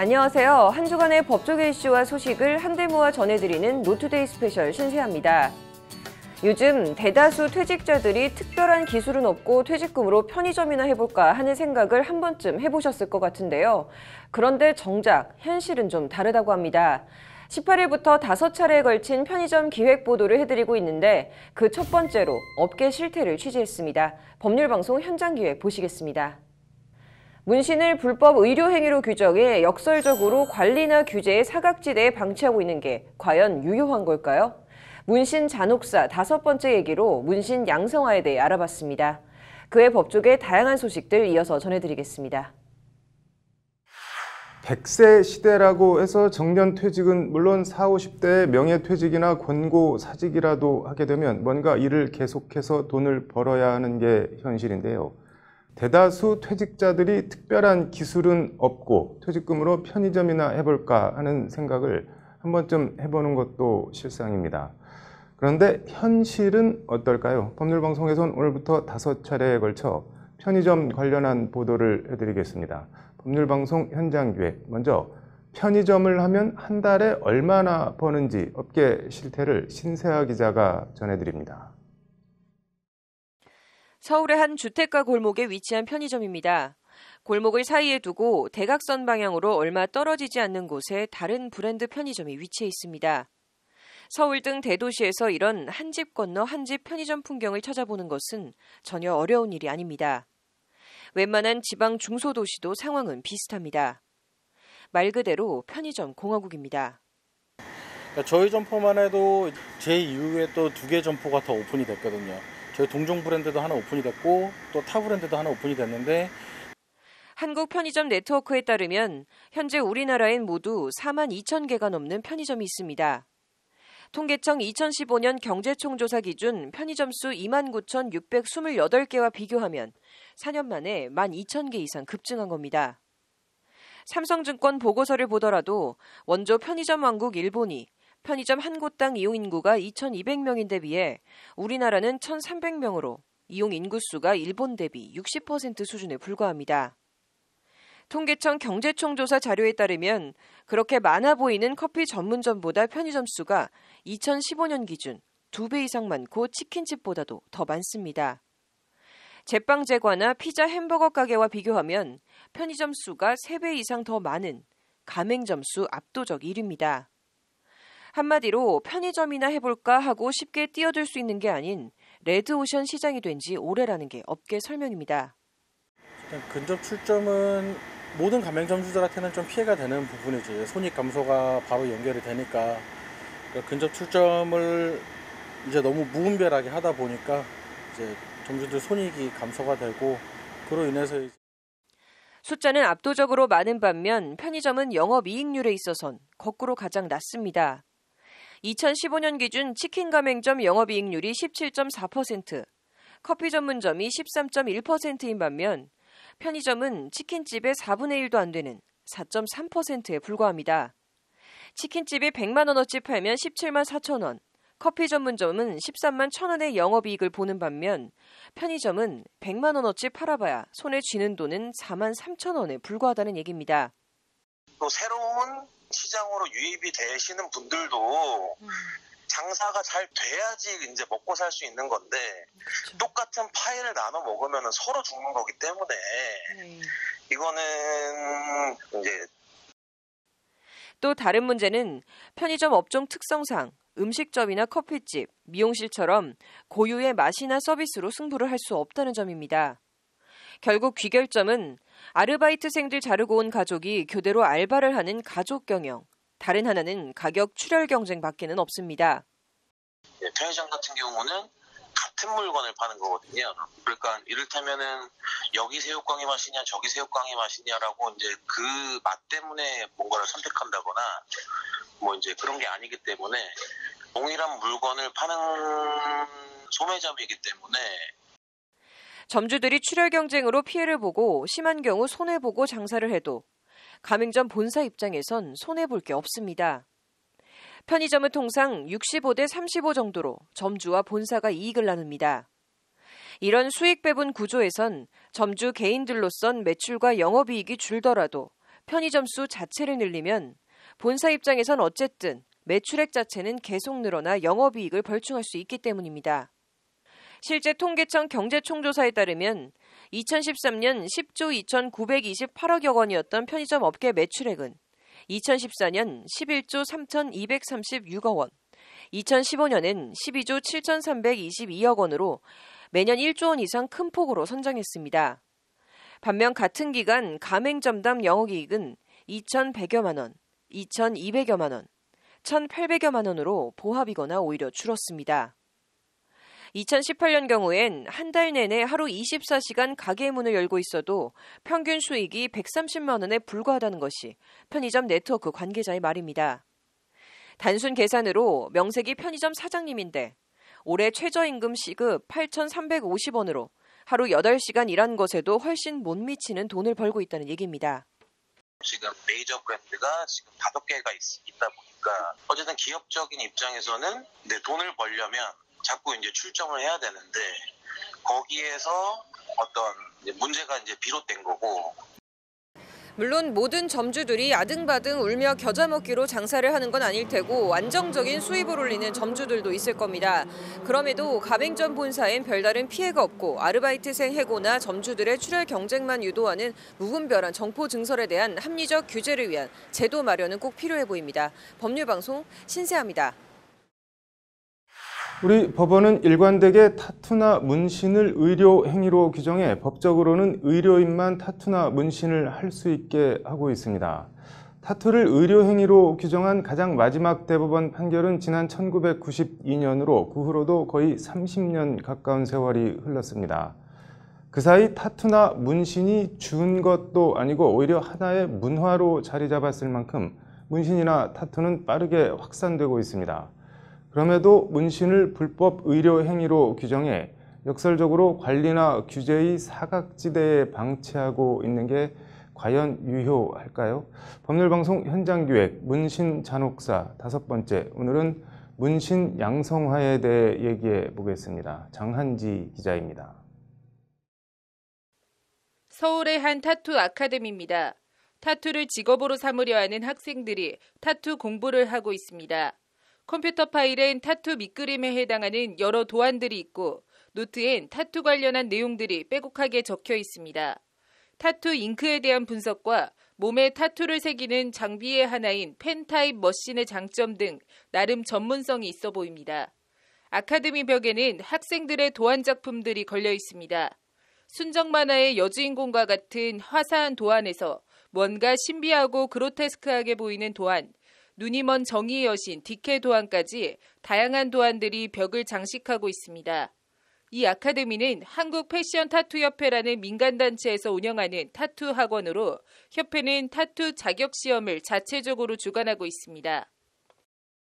안녕하세요. 한 주간의 법조계 이슈와 소식을 한데 모아 전해드리는 노투데이 스페셜 신세아입니다. 요즘 대다수 퇴직자들이 특별한 기술은 없고 퇴직금으로 편의점이나 해볼까 하는 생각을 한 번쯤 해보셨을 것 같은데요. 그런데 정작 현실은 좀 다르다고 합니다. 18일부터 5차례에 걸친 편의점 기획 보도를 해드리고 있는데 그 첫 번째로 업계 실태를 취재했습니다. 법률방송 현장 기획 보시겠습니다. 문신을 불법 의료 행위로 규정해 역설적으로 관리나 규제의 사각지대에 방치하고 있는 게 과연 유효한 걸까요? 문신 잔혹사 5번째 얘기로 문신 양성화에 대해 알아봤습니다. 그의 법조계 다양한 소식들 이어서 전해드리겠습니다. 100세 시대라고 해서 정년퇴직은 물론 40, 50대의 명예퇴직이나 권고사직이라도 하게 되면 뭔가 일을 계속해서 돈을 벌어야 하는 게 현실인데요. 대다수 퇴직자들이 특별한 기술은 없고 퇴직금으로 편의점이나 해볼까 하는 생각을 한 번쯤 해보는 것도 실상입니다. 그런데 현실은 어떨까요? 법률방송에선 오늘부터 5차례에 걸쳐 편의점 관련한 보도를 해드리겠습니다. 법률방송 현장기획, 먼저 편의점을 하면 한 달에 얼마나 버는지 업계 실태를 신세아 기자가 전해드립니다. 서울의 한 주택가 골목에 위치한 편의점입니다. 골목을 사이에 두고 대각선 방향으로 얼마 떨어지지 않는 곳에 다른 브랜드 편의점이 위치해 있습니다. 서울 등 대도시에서 이런 한 집 건너 한 집 편의점 풍경을 찾아보는 것은 전혀 어려운 일이 아닙니다. 웬만한 지방 중소도시도 상황은 비슷합니다. 말 그대로 편의점 공화국입니다. 저희 점포만 해도 제 이후에 또 2개 점포가 더 오픈이 됐거든요. 저희 동종 브랜드도 하나 오픈이 됐고 또 타 브랜드도 하나 오픈이 됐는데 한국 편의점 네트워크에 따르면 현재 우리나라엔 모두 4만 2천 개가 넘는 편의점이 있습니다. 통계청 2015년 경제총조사 기준 편의점 수 29,628개와 비교하면 4년 만에 12,000개 이상 급증한 겁니다. 삼성증권 보고서를 보더라도 원조 편의점 왕국 일본이 편의점 한 곳당 이용 인구가 2,200명인데 비해 우리나라는 1,300명으로 이용 인구수가 일본 대비 60% 수준에 불과합니다. 통계청 경제총조사 자료에 따르면 그렇게 많아 보이는 커피 전문점보다 편의점 수가 2015년 기준 2배 이상 많고 치킨집보다도 더 많습니다. 제빵 제과나 피자 햄버거 가게와 비교하면 편의점 수가 3배 이상 더 많은 가맹점 수 압도적 1위입니다. 한마디로 편의점이나 해볼까 하고 쉽게 뛰어들 수 있는 게 아닌 레드오션 시장이 된 지 오래라는 게 업계 설명입니다. 일단 근접 출점은 모든 가맹점주들한테는 좀 피해가 되는 부분이지. 손익 감소가 바로 연결이 되니까 근접 출점을 이제 너무 무분별하게 하다 보니까 이제 점주들 손익이 감소가 되고 그로 인해서 숫자는 압도적으로 많은 반면 편의점은 영업이익률에 있어선 거꾸로 가장 낮습니다. 2015년 기준 치킨 가맹점 영업이익률이 17.4%, 커피 전문점이 13.1%인 반면 편의점은 치킨집의 4분의 1도 안 되는 4.3%에 불과합니다. 치킨집이 100만 원어치 팔면 17만 4천 원, 커피 전문점은 13만 1천 원의 영업이익을 보는 반면 편의점은 100만 원어치 팔아봐야 손에 쥐는 돈은 4만 3천 원에 불과하다는 얘기입니다. 또 새로운 시장으로 유입이 되시는 분들도 장사가 잘 돼야지 이제 먹고 살 수 있는 건데 그렇죠. 똑같은 파이를 나눠 먹으면 서로 죽는 거기 때문에 이거는 이제 또 다른 문제는 편의점 업종 특성상 음식점이나 커피집, 미용실처럼 고유의 맛이나 서비스로 승부를 할 수 없다는 점입니다. 결국 귀결점은 아르바이트생들 자르고 온 가족이 교대로 알바를 하는 가족 경영, 다른 하나는 가격 출혈 경쟁밖에는 없습니다. 편의점 같은 경우는 같은 물건을 파는 거거든요. 그러니까 이를테면은 여기 새우깡이 맛이냐 저기 새우깡이 맛이냐라고 이제 그 맛 때문에 뭔가를 선택한다거나 뭐 이제 그런 게 아니기 때문에 동일한 물건을 파는 소매점이기 때문에 점주들이 출혈 경쟁으로 피해를 보고 심한 경우 손해보고 장사를 해도 가맹점 본사 입장에선 손해볼 게 없습니다. 편의점은 통상 65대 35 정도로 점주와 본사가 이익을 나눕니다. 이런 수익 배분 구조에선 점주 개인들로선 매출과 영업이익이 줄더라도 편의점 수 자체를 늘리면 본사 입장에선 어쨌든 매출액 자체는 계속 늘어나 영업이익을 벌충할 수 있기 때문입니다. 실제 통계청 경제총조사에 따르면 2013년 10조 2,928억여 원이었던 편의점 업계 매출액은 2014년 11조 3,236억 원, 2015년엔 12조 7,322억 원으로 매년 1조 원 이상 큰 폭으로 성장했습니다. 반면 같은 기간 가맹점당 영업이익은 2,100여만 원, 2,200여만 원, 1,800여만 원으로 보합이거나 오히려 줄었습니다. 2018년 경우엔 한 달 내내 하루 24시간 가게 문을 열고 있어도 평균 수익이 130만 원에 불과하다는 것이 편의점 네트워크 관계자의 말입니다. 단순 계산으로 명색이 편의점 사장님인데 올해 최저임금 시급 8,350원으로 하루 8시간 일한 것에도 훨씬 못 미치는 돈을 벌고 있다는 얘기입니다. 지금 메이저 브랜드가 지금 5개가 있다 보니까 어쨌든 기업적인 입장에서는 돈을 벌려면 자꾸 이제 출점을 해야 되는데 거기에서 어떤 문제가 이제 비롯된 거고. 물론 모든 점주들이 아등바등 울며 겨자 먹기로 장사를 하는 건 아닐 테고 안정적인 수입을 올리는 점주들도 있을 겁니다. 그럼에도 가맹점 본사엔 별다른 피해가 없고 아르바이트생 해고나 점주들의 출혈 경쟁만 유도하는 무분별한 정포 증설에 대한 합리적 규제를 위한 제도 마련은 꼭 필요해 보입니다. 법률방송 신세아입니다. 우리 법원은 일관되게 타투나 문신을 의료 행위로 규정해 법적으로는 의료인만 타투나 문신을 할 수 있게 하고 있습니다. 타투를 의료 행위로 규정한 가장 마지막 대법원 판결은 지난 1992년으로 그 후로도 거의 30년 가까운 세월이 흘렀습니다. 그 사이 타투나 문신이 준 것도 아니고 오히려 하나의 문화로 자리 잡았을 만큼 문신이나 타투는 빠르게 확산되고 있습니다. 그럼에도 문신을 불법 의료 행위로 규정해 역설적으로 관리나 규제의 사각지대에 방치하고 있는 게 과연 유효할까요? 법률방송 현장기획 문신 잔혹사 5번째, 오늘은 문신 양성화에 대해 얘기해 보겠습니다. 장한지 기자입니다. 서울의 한 타투 아카데미입니다. 타투를 직업으로 삼으려 하는 학생들이 타투 공부를 하고 있습니다. 컴퓨터 파일엔 타투 밑그림에 해당하는 여러 도안들이 있고 노트엔 타투 관련한 내용들이 빼곡하게 적혀 있습니다. 타투 잉크에 대한 분석과 몸에 타투를 새기는 장비의 하나인 펜 타입 머신의 장점 등 나름 전문성이 있어 보입니다. 아카데미 벽에는 학생들의 도안 작품들이 걸려 있습니다. 순정 만화의 여주인공과 같은 화사한 도안에서 뭔가 신비하고 그로테스크하게 보이는 도안, 눈이 먼 정의의 여신 디케 도안까지 다양한 도안들이 벽을 장식하고 있습니다. 이 아카데미는 한국 패션 타투협회라는 민간단체에서 운영하는 타투 학원으로 협회는 타투 자격시험을 자체적으로 주관하고 있습니다.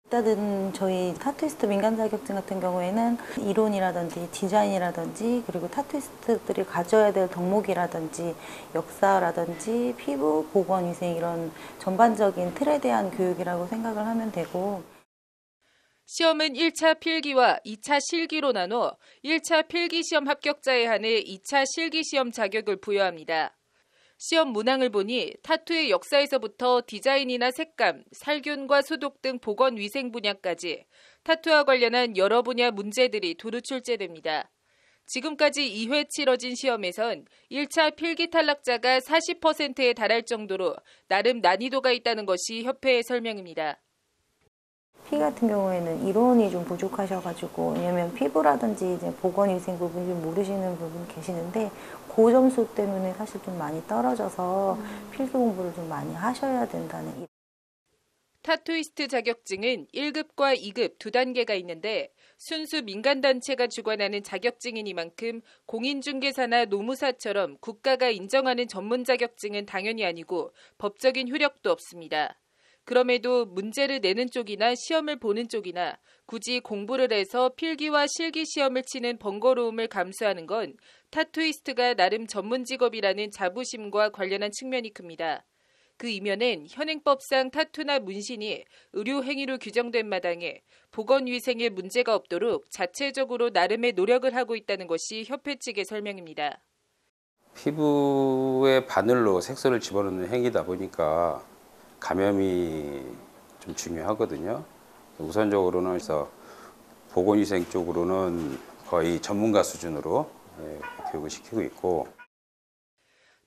일단은 저희 타투이스트 민간 자격증 같은 경우에는 이론이라든지 디자인이라든지 그리고 타투이스트들이 가져야 될 덕목이라든지 역사라든지 피부, 보건위생 이런 전반적인 틀에 대한 교육이라고 생각을 하면 되고, 시험은 1차 필기와 2차 실기로 나눠 1차 필기시험 합격자에 한해 2차 실기시험 자격을 부여합니다. 시험 문항을 보니 타투의 역사에서부터 디자인이나 색감, 살균과 소독 등 보건위생 분야까지 타투와 관련한 여러 분야 문제들이 두루 출제됩니다. 지금까지 2회 치러진 시험에선 1차 필기 탈락자가 40%에 달할 정도로 나름 난이도가 있다는 것이 협회의 설명입니다. 피 같은 경우에는 이론이 좀 부족하셔가지고, 왜냐면 피부라든지 이제 보건위생 부분 좀 모르시는 부분 계시는데 그 점수 때문에 사실 좀 많이 떨어져서 필기 공부를 좀 많이 하셔야 된다는. 타투이스트 자격증은 1급과 2급 두 단계가 있는데 순수 민간단체가 주관하는 자격증이니만큼 공인중개사나 노무사처럼 국가가 인정하는 전문 자격증은 당연히 아니고 법적인 효력도 없습니다. 그럼에도 문제를 내는 쪽이나 시험을 보는 쪽이나 굳이 공부를 해서 필기와 실기 시험을 치는 번거로움을 감수하는 건 타투이스트가 나름 전문 직업이라는 자부심과 관련한 측면이 큽니다. 그 이면엔 현행법상 타투나 문신이 의료행위로 규정된 마당에 보건위생에 문제가 없도록 자체적으로 나름의 노력을 하고 있다는 것이 협회 측의 설명입니다. 피부에 바늘로 색소를 집어넣는 행위다 보니까 감염이 좀 중요하거든요. 우선적으로는 그래서 보건위생 쪽으로는 거의 전문가 수준으로 교육을 시키고 있고.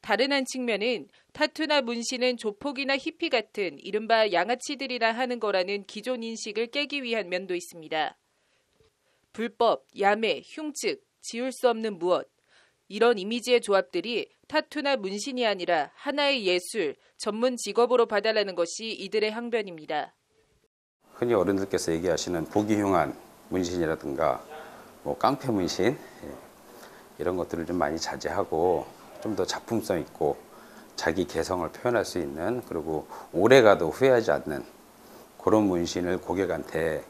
다른 한 측면은 타투나 문신은 조폭이나 히피 같은 이른바 양아치들이나 하는 거라는 기존 인식을 깨기 위한 면도 있습니다. 불법, 야매, 흉측, 지울 수 없는 무엇. 이런 이미지의 조합들이 타투나 문신이 아니라 하나의 예술, 전문 직업으로 봐달라는 것이 이들의 항변입니다. 흔히 어른들께서 얘기하시는 보기 흉한 문신이라든가 뭐 깡패 문신 이런 것들을 좀 많이 자제하고 좀 더 작품성 있고 자기 개성을 표현할 수 있는, 그리고 오래가도 후회하지 않는 그런 문신을 고객한테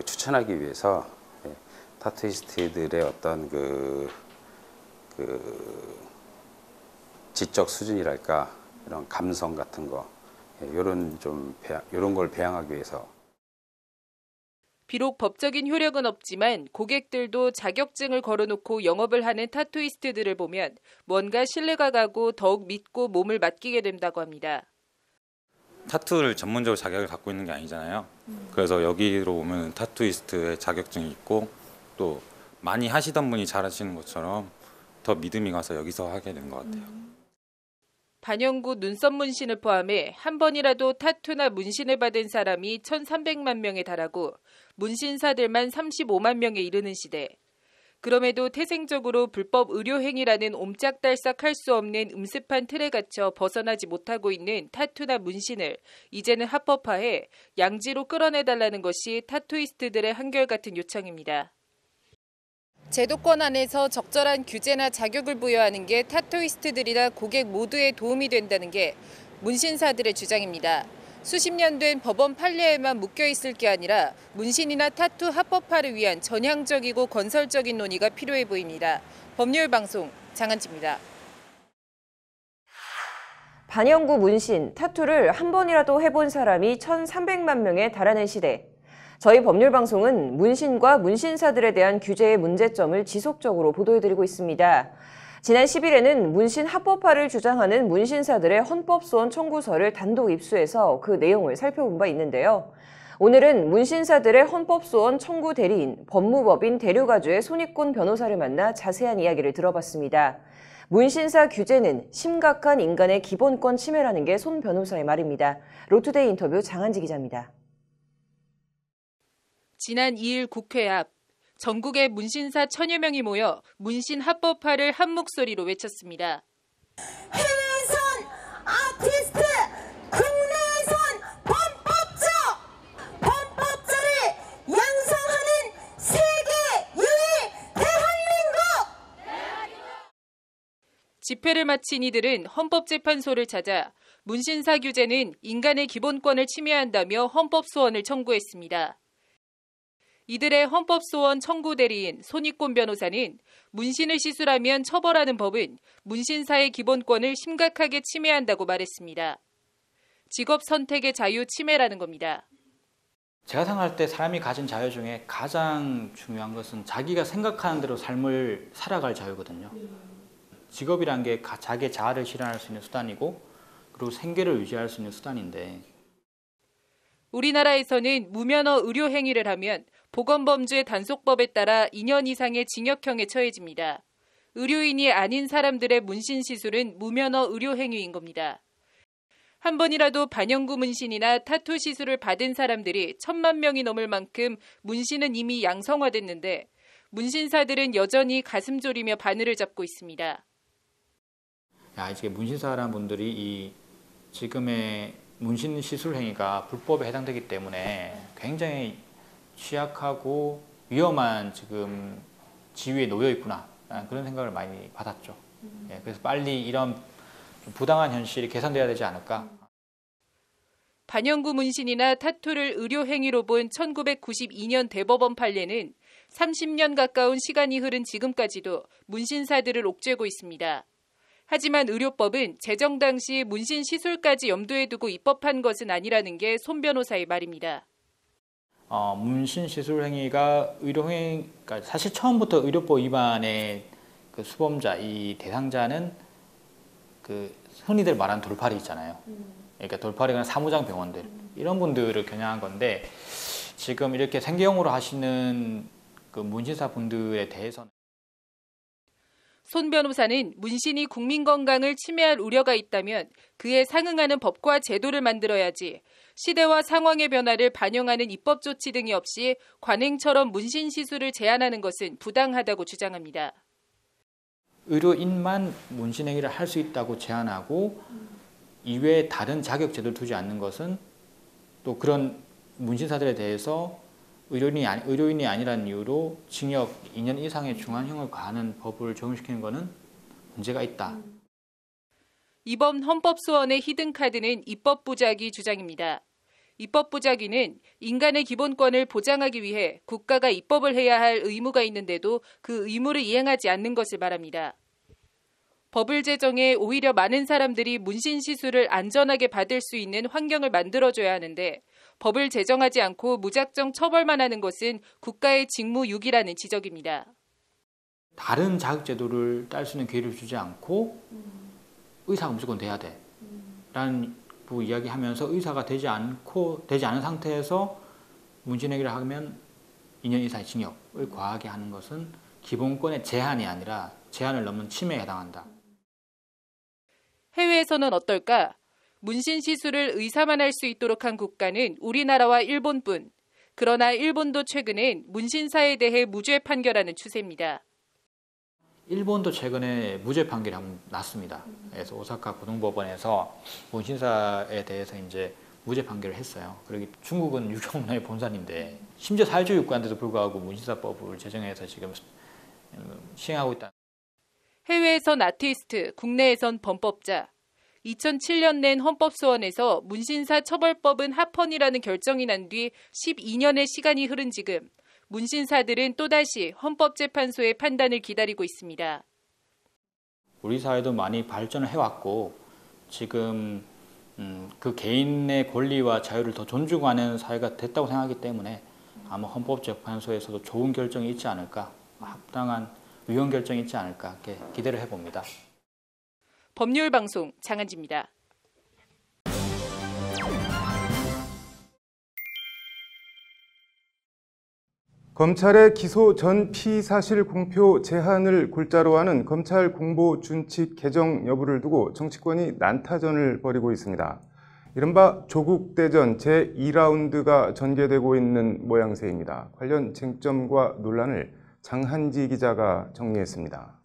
추천하기 위해서 타투이스트들의 어떤 지적 수준이랄까, 이런 감성 같은 거, 이런 걸 배양하기 위해서. 비록 법적인 효력은 없지만 고객들도 자격증을 걸어놓고 영업을 하는 타투이스트들을 보면 뭔가 신뢰가 가고 더욱 믿고 몸을 맡기게 된다고 합니다. 타투를 전문적으로 자격을 갖고 있는 게 아니잖아요. 그래서 여기로 오면 타투이스트의 자격증이 있고 또 많이 하시던 분이 잘하시는 것처럼 더 믿음이 가서 여기서 하게 된 것 같아요. 반영구 눈썹 문신을 포함해 한 번이라도 타투나 문신을 받은 사람이 1,300만 명에 달하고 문신사들만 35만 명에 이르는 시대. 그럼에도 태생적으로 불법 의료행위라는 옴짝달싹 할 수 없는 음습한 틀에 갇혀 벗어나지 못하고 있는 타투나 문신을 이제는 합법화해 양지로 끌어내달라는 것이 타투이스트들의 한결같은 요청입니다. 제도권 안에서 적절한 규제나 자격을 부여하는 게 타투이스트들이나 고객 모두에 도움이 된다는 게 문신사들의 주장입니다. 수십 년 된 법원 판례에만 묶여 있을 게 아니라 문신이나 타투 합법화를 위한 전향적이고 건설적인 논의가 필요해 보입니다. 법률방송 장한지입니다. 반영구 문신, 타투를 한 번이라도 해본 사람이 1,300만 명에 달하는 시대. 저희 법률방송은 문신과 문신사들에 대한 규제의 문제점을 지속적으로 보도해드리고 있습니다. 지난 10일에는 문신 합법화를 주장하는 문신사들의 헌법소원 청구서를 단독 입수해서 그 내용을 살펴본 바 있는데요. 오늘은 문신사들의 헌법소원 청구 대리인, 법무법인 대류가주의 손익곤 변호사를 만나 자세한 이야기를 들어봤습니다. 문신사 규제는 심각한 인간의 기본권 침해라는 게 손 변호사의 말입니다. 로투데이 인터뷰 장한지 기자입니다. 지난 2일 국회 앞 전국의 문신사 1,000여 명이 모여 문신 합법화를 한 목소리로 외쳤습니다. 해외에선 아티스트, 국내에선 범법자를 양성하는 세계 유일 대한민국! 집회를 마친 이들은 헌법재판소를 찾아 문신사 규제는 인간의 기본권을 침해한다며 헌법소원을 청구했습니다. 이들의 헌법소원 청구 대리인 손익곤 변호사는 문신을 시술하면 처벌하는 법은 문신사의 기본권을 심각하게 침해한다고 말했습니다. 직업 선택의 자유 침해라는 겁니다. 제가 생각할 때 사람이 가진 자유 중에 가장 중요한 것은 자기가 생각하는 대로 삶을 살아갈 자유거든요. 직업이란 게 자기의 자아를 실현할 수 있는 수단이고 그리고 생계를 유지할 수 있는 수단인데, 우리나라에서는 무면허 의료 행위를 하면 보건범죄 단속법에 따라 2년 이상의 징역형에 처해집니다. 의료인이 아닌 사람들의 문신 시술은 무면허 의료 행위인 겁니다. 한 번이라도 반영구 문신이나 타투 시술을 받은 사람들이 1,000만 명이 넘을 만큼 문신은 이미 양성화됐는데 문신사들은 여전히 가슴 졸이며 바늘을 잡고 있습니다. 이제 문신사라는 분들이 이 지금의 문신 시술 행위가 불법에 해당되기 때문에 굉장히 취약하고 위험한 지금 지위에 놓여 있구나, 그런 생각을 많이 받았죠. 그래서 빨리 이런 부당한 현실이 개선돼야 되지 않을까. 반영구 문신이나 타투를 의료 행위로 본 1992년 대법원 판례는 30년 가까운 시간이 흐른 지금까지도 문신사들을 옥죄고 있습니다. 하지만 의료법은 제정 당시 문신 시술까지 염두에 두고 입법한 것은 아니라는 게 손 변호사의 말입니다. 문신 시술 행위가 의료 행위, 그러니까 사실 처음부터 의료법 위반의 그 수범자, 이 대상자는 그 흔히들 말하는 돌팔이 있잖아요. 그러니까 돌팔이나 사무장 병원들 이런 분들을 겨냥한 건데 지금 이렇게 생계형으로 하시는 그 문신사 분들에 대해서는 손 변호사는 문신이 국민 건강을 침해할 우려가 있다면 그에 상응하는 법과 제도를 만들어야지 시대와 상황의 변화를 반영하는 입법 조치 등이 없이 관행처럼 문신 시술을 제한하는 것은 부당하다고 주장합니다. 의료인만 문신 행위를 할 수 있다고 제한하고 이외에 다른 자격 제도를 두지 않는 것은 또 그런 문신사들에 대해서 의료인이 아니라는 이유로 징역 2년 이상의 중한형을 가하는 법을 적용시키는 것은 문제가 있다. 이번 헌법소원의 히든카드는 입법부작위 주장입니다. 입법부작위는 인간의 기본권을 보장하기 위해 국가가 입법을 해야 할 의무가 있는데도 그 의무를 이행하지 않는 것을 말합니다. 법을 제정해 오히려 많은 사람들이 문신 시술을 안전하게 받을 수 있는 환경을 만들어줘야 하는데 법을 제정하지 않고 무작정 처벌만 하는 것은 국가의 직무유기라는 지적입니다. 다른 자격제도를 딸 수 있는 기회를 주지 않고 의사가 무조건 돼야 돼 라는 이야기하면서 의사가 되지 않은 상태에서 문신행위를 하면 2년 이상의 징역을 과하게 하는 것은 기본권의 제한이 아니라 제한을 넘는 침해에 해당한다. 해외에서는 어떨까? 문신 시술을 의사만 할 수 있도록 한 국가는 우리나라와 일본뿐. 그러나 일본도 최근엔 문신사에 대해 무죄 판결하는 추세입니다. 일본도 최근에 무죄 판결이 한번 났습니다. 그래서 오사카 고등법원에서 문신사에 대해서 이제 무죄 판결을 했어요. 그리고 중국은 유교 문화의 본산인데 심지어 사회주의 국가인데도 불구하고 문신사법을 제정해서 지금 시행하고 있다. 해외에선 아티스트, 국내에선 범법자. 2007년 낸 헌법소원에서 문신사 처벌법은 합헌이라는 결정이 난 뒤 12년의 시간이 흐른 지금 문신사들은 또다시 헌법재판소의 판단을 기다리고 있습니다. 우리 사회도 많이 발전을 해왔고 지금 그 개인의 권리와 자유를 더 존중하는 사회가 됐다고 생각하기 때문에 아마 헌법재판소에서도 좋은 결정이 있지 않을까, 합당한 위헌 결정이 있지 않을까 이렇게 기대를 해봅니다. 법률방송 장한지입니다. 검찰의 기소 전 피의 사실 공표 제한을 골자로 하는 검찰 공보 준칙 개정 여부를 두고 정치권이 난타전을 벌이고 있습니다. 이른바 조국 대전 제2라운드가 전개되고 있는 모양새입니다. 관련 쟁점과 논란을 장한지 기자가 정리했습니다.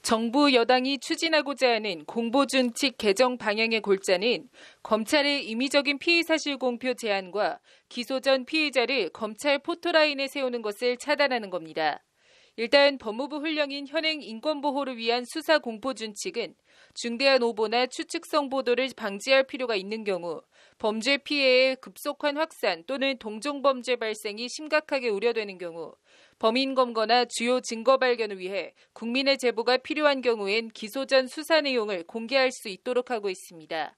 정부 여당이 추진하고자 하는 공보준칙 개정 방향의 골자는 검찰의 임의적인 피의사실 공표 제한과 기소 전 피의자를 검찰 포토라인에 세우는 것을 차단하는 겁니다. 일단 법무부 훈령인 현행 인권보호를 위한 수사 공포준칙은 중대한 오보나 추측성 보도를 방지할 필요가 있는 경우 범죄 피해의 급속한 확산 또는 동종범죄 발생이 심각하게 우려되는 경우 범인 검거나 주요 증거 발견을 위해 국민의 제보가 필요한 경우엔 기소 전 수사 내용을 공개할 수 있도록 하고 있습니다.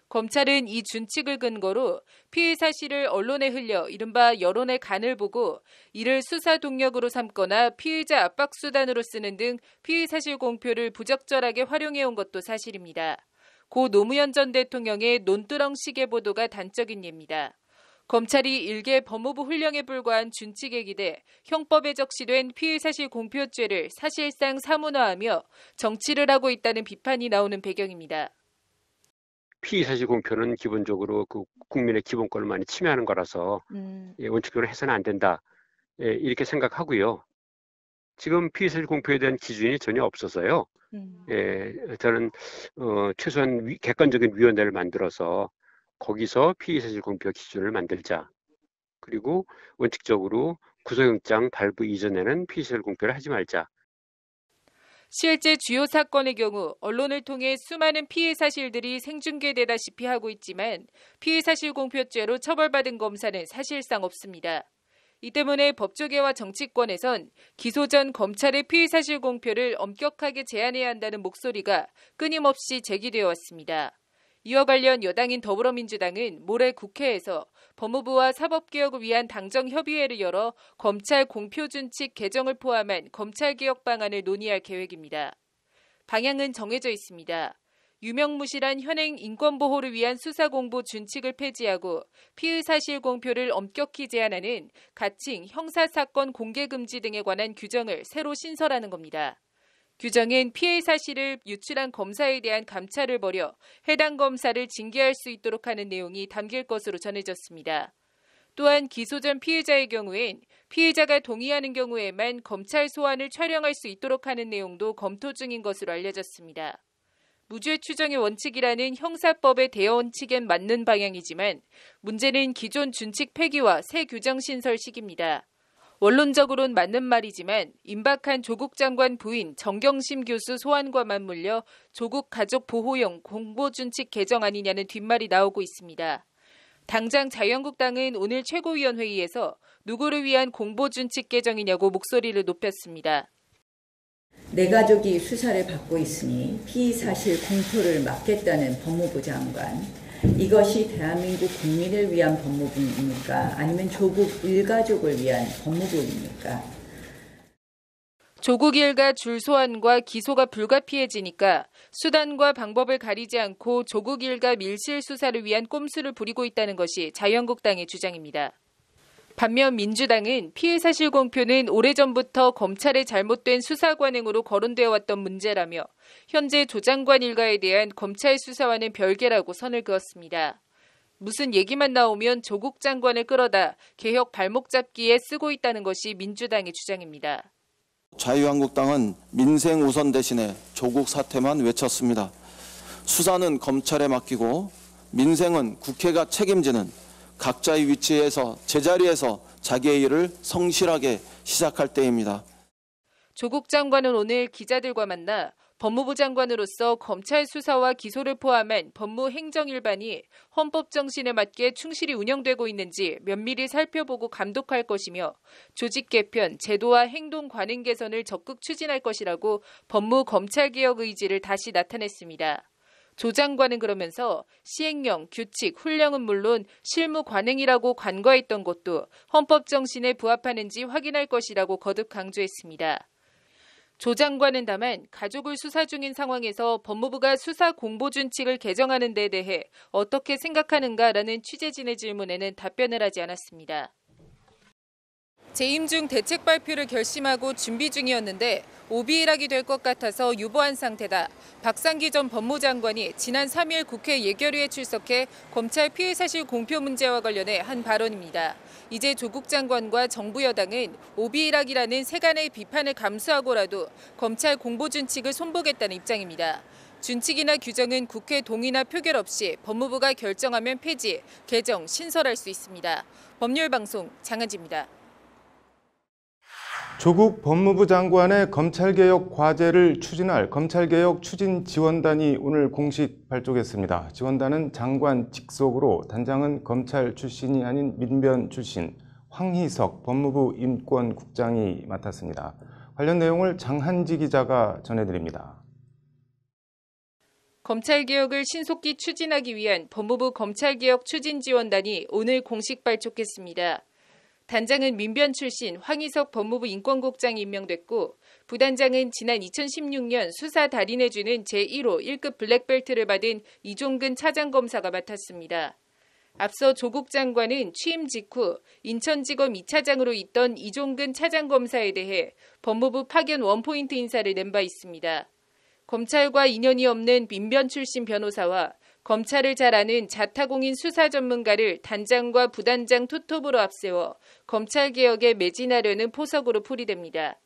검찰은 이 준칙을 근거로 피의 사실을 언론에 흘려 이른바 여론의 간을 보고 이를 수사 동력으로 삼거나 피의자 압박 수단으로 쓰는 등 피의 사실 공표를 부적절하게 활용해온 것도 사실입니다. 고 노무현 전 대통령의 논두렁 시계 보도가 단적인 예입니다. 검찰이 일개 법무부 훈령에 불과한 준칙에 기대 형법에 적시된 피의사실 공표죄를 사실상 사문화하며 정치를 하고 있다는 비판이 나오는 배경입니다. 피의사실 공표는 기본적으로 그 국민의 기본권을 많이 침해하는 거라서 원칙적으로 해서는 안 된다 이렇게 생각하고요. 지금 피의사실 공표에 대한 기준이 전혀 없어서요. 저는 최소한 객관적인 위원회를 만들어서 거기서 피의사실 공표 기준을 만들자. 그리고 원칙적으로 구속영장 발부 이전에는 피의사실 공표를 하지 말자. 실제 주요 사건의 경우 언론을 통해 수많은 피해 사실들이 생중계되다시피 하고 있지만 피해 사실 공표죄로 처벌받은 검사는 사실상 없습니다. 이 때문에 법조계와 정치권에선 기소 전 검찰의 피해 사실 공표를 엄격하게 제한해야 한다는 목소리가 끊임없이 제기되어 왔습니다. 이와 관련 여당인 더불어민주당은 모레 국회에서 법무부와 사법개혁을 위한 당정협의회를 열어 검찰 공표준칙 개정을 포함한 검찰개혁 방안을 논의할 계획입니다. 방향은 정해져 있습니다. 유명무실한 현행 인권보호를 위한 수사공보 준칙을 폐지하고 피의 사실 공표를 엄격히 제한하는 가칭 형사사건 공개금지 등에 관한 규정을 새로 신설하는 겁니다. 규정은 피해 사실을 유출한 검사에 대한 감찰을 벌여 해당 검사를 징계할 수 있도록 하는 내용이 담길 것으로 전해졌습니다. 또한 기소 전 피해자의 경우엔 피해자가 동의하는 경우에만 검찰 소환을 촬영할 수 있도록 하는 내용도 검토 중인 것으로 알려졌습니다. 무죄 추정의 원칙이라는 형사법의 대원칙엔 맞는 방향이지만 문제는 기존 준칙 폐기와 새 규정 신설 시기입니다. 원론적으로는 맞는 말이지만 임박한 조국 장관 부인 정경심 교수 소환과 맞물려 조국 가족 보호용 공보준칙 개정 아니냐는 뒷말이 나오고 있습니다. 당장 자유한국당은 오늘 최고위원회의에서 누구를 위한 공보준칙 개정이냐고 목소리를 높였습니다. 내 가족이 수사를 받고 있으니 피의사실 공표를 막겠다는 법무부 장관. 이것이 대한민국 국민을 위한 법무부입니까? 아니면 조국 일가족을 위한 법무부입니까? 조국 일가 줄 소환과 기소가 불가피해지니까 수단과 방법을 가리지 않고 조국 일가 밀실 수사를 위한 꼼수를 부리고 있다는 것이 자유한국당의 주장입니다. 반면 민주당은 피의 사실 공표는 오래전부터 검찰의 잘못된 수사 관행으로 거론되어 왔던 문제라며 현재 조 장관 일가에 대한 검찰 수사와는 별개라고 선을 그었습니다. 무슨 얘기만 나오면 조국 장관을 끌어다 개혁 발목 잡기에 쓰고 있다는 것이 민주당의 주장입니다. 자유한국당은 민생 우선 대신에 조국 사태만 외쳤습니다. 수사는 검찰에 맡기고 민생은 국회가 책임지는 각자의 위치에서 제자리에서 자기의 일을 성실하게 시작할 때입니다. 조국 장관은 오늘 기자들과 만나 법무부 장관으로서 검찰 수사와 기소를 포함한 법무 행정 일반이 헌법 정신에 맞게 충실히 운영되고 있는지 면밀히 살펴보고 감독할 것이며 조직 개편, 제도와 행동 관행 개선을 적극 추진할 것이라고 법무 검찰 개혁 의지를 다시 나타냈습니다. 조 장관은 그러면서 시행령, 규칙, 훈령은 물론 실무 관행이라고 간과했던 것도 헌법 정신에 부합하는지 확인할 것이라고 거듭 강조했습니다. 조 장관은 다만 가족을 수사 중인 상황에서 법무부가 수사 공보준칙을 개정하는 데 대해 어떻게 생각하는가라는 취재진의 질문에는 답변을 하지 않았습니다. 재임 중 대책 발표를 결심하고 준비 중이었는데 오비일학이 될 것 같아서 유보한 상태다. 박상기 전 법무장관이 지난 3일 국회 예결위에 출석해 검찰 피해 사실 공표 문제와 관련해 한 발언입니다. 이제 조국 장관과 정부 여당은 오비일학이라는 세간의 비판을 감수하고라도 검찰 공보준칙을 손보겠다는 입장입니다. 준칙이나 규정은 국회 동의나 표결 없이 법무부가 결정하면 폐지, 개정, 신설할 수 있습니다. 법률방송 장한지입니다. 조국 법무부 장관의 검찰개혁 과제를 추진할 검찰개혁 추진지원단이 오늘 공식 발족했습니다. 지원단은 장관 직속으로 단장은 검찰 출신이 아닌 민변 출신 황희석 법무부 인권국장이 맡았습니다. 관련 내용을 장한지 기자가 전해드립니다. 검찰개혁을 신속히 추진하기 위한 법무부 검찰개혁 추진지원단이 오늘 공식 발족했습니다. 단장은 민변 출신 황희석 법무부 인권국장이 임명됐고 부단장은 지난 2016년 수사 달인해주는 제1호 1급 블랙벨트를 받은 이종근 차장검사가 맡았습니다. 앞서 조국 장관은 취임 직후 인천지검 2차장으로 있던 이종근 차장검사에 대해 법무부 파견 원포인트 인사를 낸 바 있습니다. 검찰과 인연이 없는 민변 출신 변호사와 검찰을 잘 아는 자타공인 수사 전문가를 단장과 부단장 투톱으로 앞세워 검찰개혁에 매진하려는 포석으로 풀이됩니다.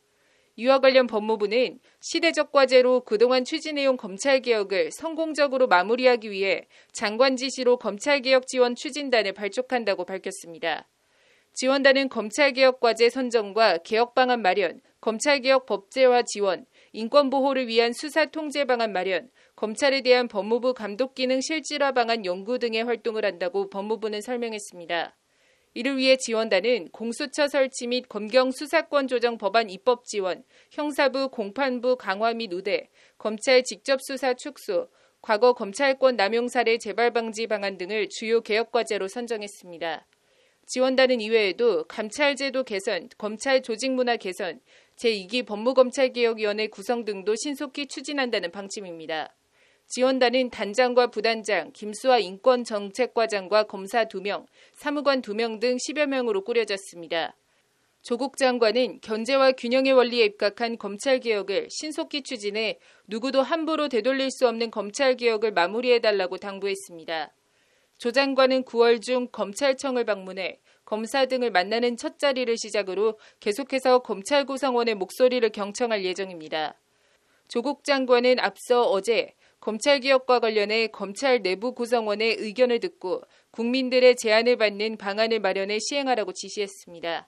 이와 관련 법무부는 시대적 과제로 그동안 추진해온 검찰개혁을 성공적으로 마무리하기 위해 장관 지시로 검찰개혁 지원 추진단을 발족한다고 밝혔습니다. 지원단은 검찰개혁 과제 선정과 개혁 방안 마련, 검찰개혁 법제화 지원, 인권보호를 위한 수사 통제 방안 마련, 검찰에 대한 법무부 감독 기능 실질화 방안 연구 등의 활동을 한다고 법무부는 설명했습니다. 이를 위해 지원단은 공수처 설치 및 검경 수사권 조정 법안 입법 지원, 형사부 공판부 강화 및 우대, 검찰 직접 수사 축소, 과거 검찰권 남용 사례 재발 방지 방안 등을 주요 개혁 과제로 선정했습니다. 지원단은 이외에도 감찰제도 개선, 검찰 조직 문화 개선, 제2기 법무검찰개혁위원회 구성 등도 신속히 추진한다는 방침입니다. 지원단은 단장과 부단장, 김수아 인권정책과장과 검사 2명, 사무관 2명 등 10여 명으로 꾸려졌습니다. 조국 장관은 견제와 균형의 원리에 입각한 검찰개혁을 신속히 추진해 누구도 함부로 되돌릴 수 없는 검찰개혁을 마무리해달라고 당부했습니다. 조 장관은 9월 중 검찰청을 방문해 검사 등을 만나는 첫 자리를 시작으로 계속해서 검찰 구성원의 목소리를 경청할 예정입니다. 조국 장관은 앞서 어제 검찰개혁과 관련해 검찰 내부 구성원의 의견을 듣고 국민들의 제안을 받는 방안을 마련해 시행하라고 지시했습니다.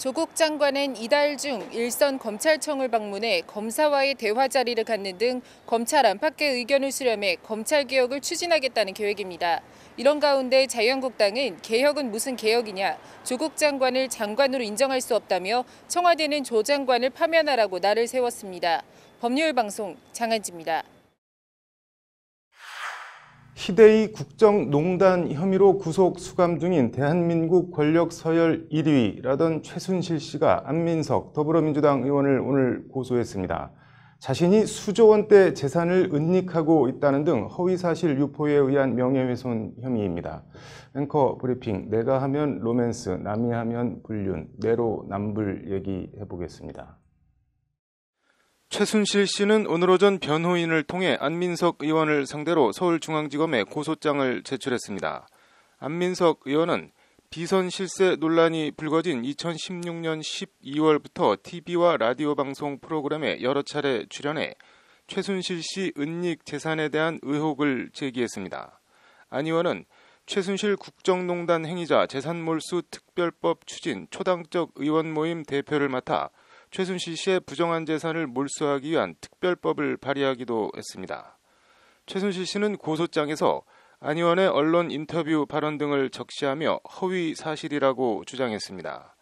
조국 장관은 이달 중 일선 검찰청을 방문해 검사와의 대화 자리를 갖는 등 검찰 안팎의 의견을 수렴해 검찰개혁을 추진하겠다는 계획입니다. 이런 가운데 자유한국당은 개혁은 무슨 개혁이냐, 조국 장관을 장관으로 인정할 수 없다며 청와대는 조 장관을 파면하라고 날을 세웠습니다. 법률방송 장한지입니다. 희대의 국정농단 혐의로 구속 수감 중인 대한민국 권력 서열 1위라던 최순실 씨가 안민석 더불어민주당 의원을 오늘 고소했습니다. 자신이 수조 원대 재산을 은닉하고 있다는 등 허위사실 유포에 의한 명예훼손 혐의입니다. 앵커 브리핑, 내가 하면 로맨스, 남이 하면 불륜, 내로남불 얘기해보겠습니다. 최순실 씨는 오늘 오전 변호인을 통해 안민석 의원을 상대로 서울중앙지검에 고소장을 제출했습니다. 안민석 의원은 비선 실세 논란이 불거진 2016년 12월부터 TV와 라디오 방송 프로그램에 여러 차례 출연해 최순실 씨 은닉 재산에 대한 의혹을 제기했습니다. 안 의원은 최순실 국정농단 행위자 재산몰수 특별법 추진 초당적 의원 모임 대표를 맡아 최순실 씨의 부정한 재산을 몰수하기 위한 특별법을 발의하기도 했습니다. 최순실 씨는 고소장에서 안 의원의 언론 인터뷰 발언 등을 적시하며 허위 사실이라고 주장했습니다.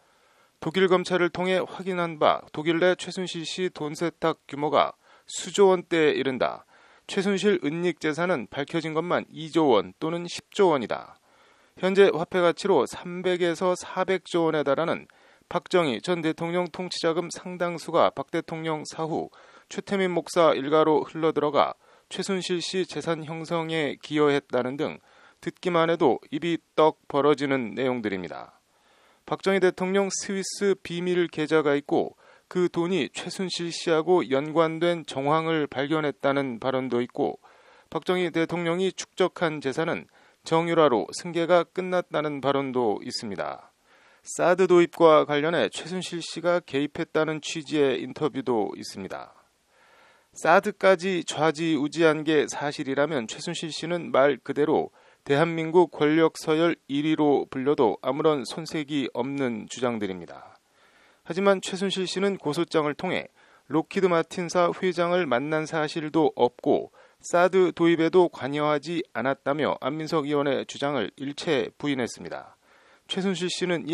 독일 검찰을 통해 확인한 바 독일 내 최순실 씨 돈 세탁 규모가 수조 원대에 이른다. 최순실 은닉 재산은 밝혀진 것만 2조 원 또는 10조 원이다. 현재 화폐 가치로 300에서 400조 원에 달하는 박정희 전 대통령 통치자금 상당수가 박 대통령 사후 최태민 목사 일가로 흘러들어가 최순실 씨 재산 형성에 기여했다는 등 듣기만 해도 입이 떡 벌어지는 내용들입니다. 박정희 대통령 스위스 비밀 계좌가 있고 그 돈이 최순실 씨하고 연관된 정황을 발견했다는 발언도 있고 박정희 대통령이 축적한 재산은 정유라로 승계가 끝났다는 발언도 있습니다. 사드 도입과 관련해 최순실 씨가 개입했다는 취지의 인터뷰도 있습니다. 사드까지 좌지우지한 게 사실이라면 최순실 씨는 말 그대로 대한민국 권력 서열 1위로 불려도 아무런 손색이 없는 주장들입니다. 하지만 최순실 씨는 고소장을 통해 록히드 마틴사 회장을 만난 사실도 없고 사드 도입에도 관여하지 않았다며 안민석 의원의 주장을 일체 부인했습니다. 최순실 씨는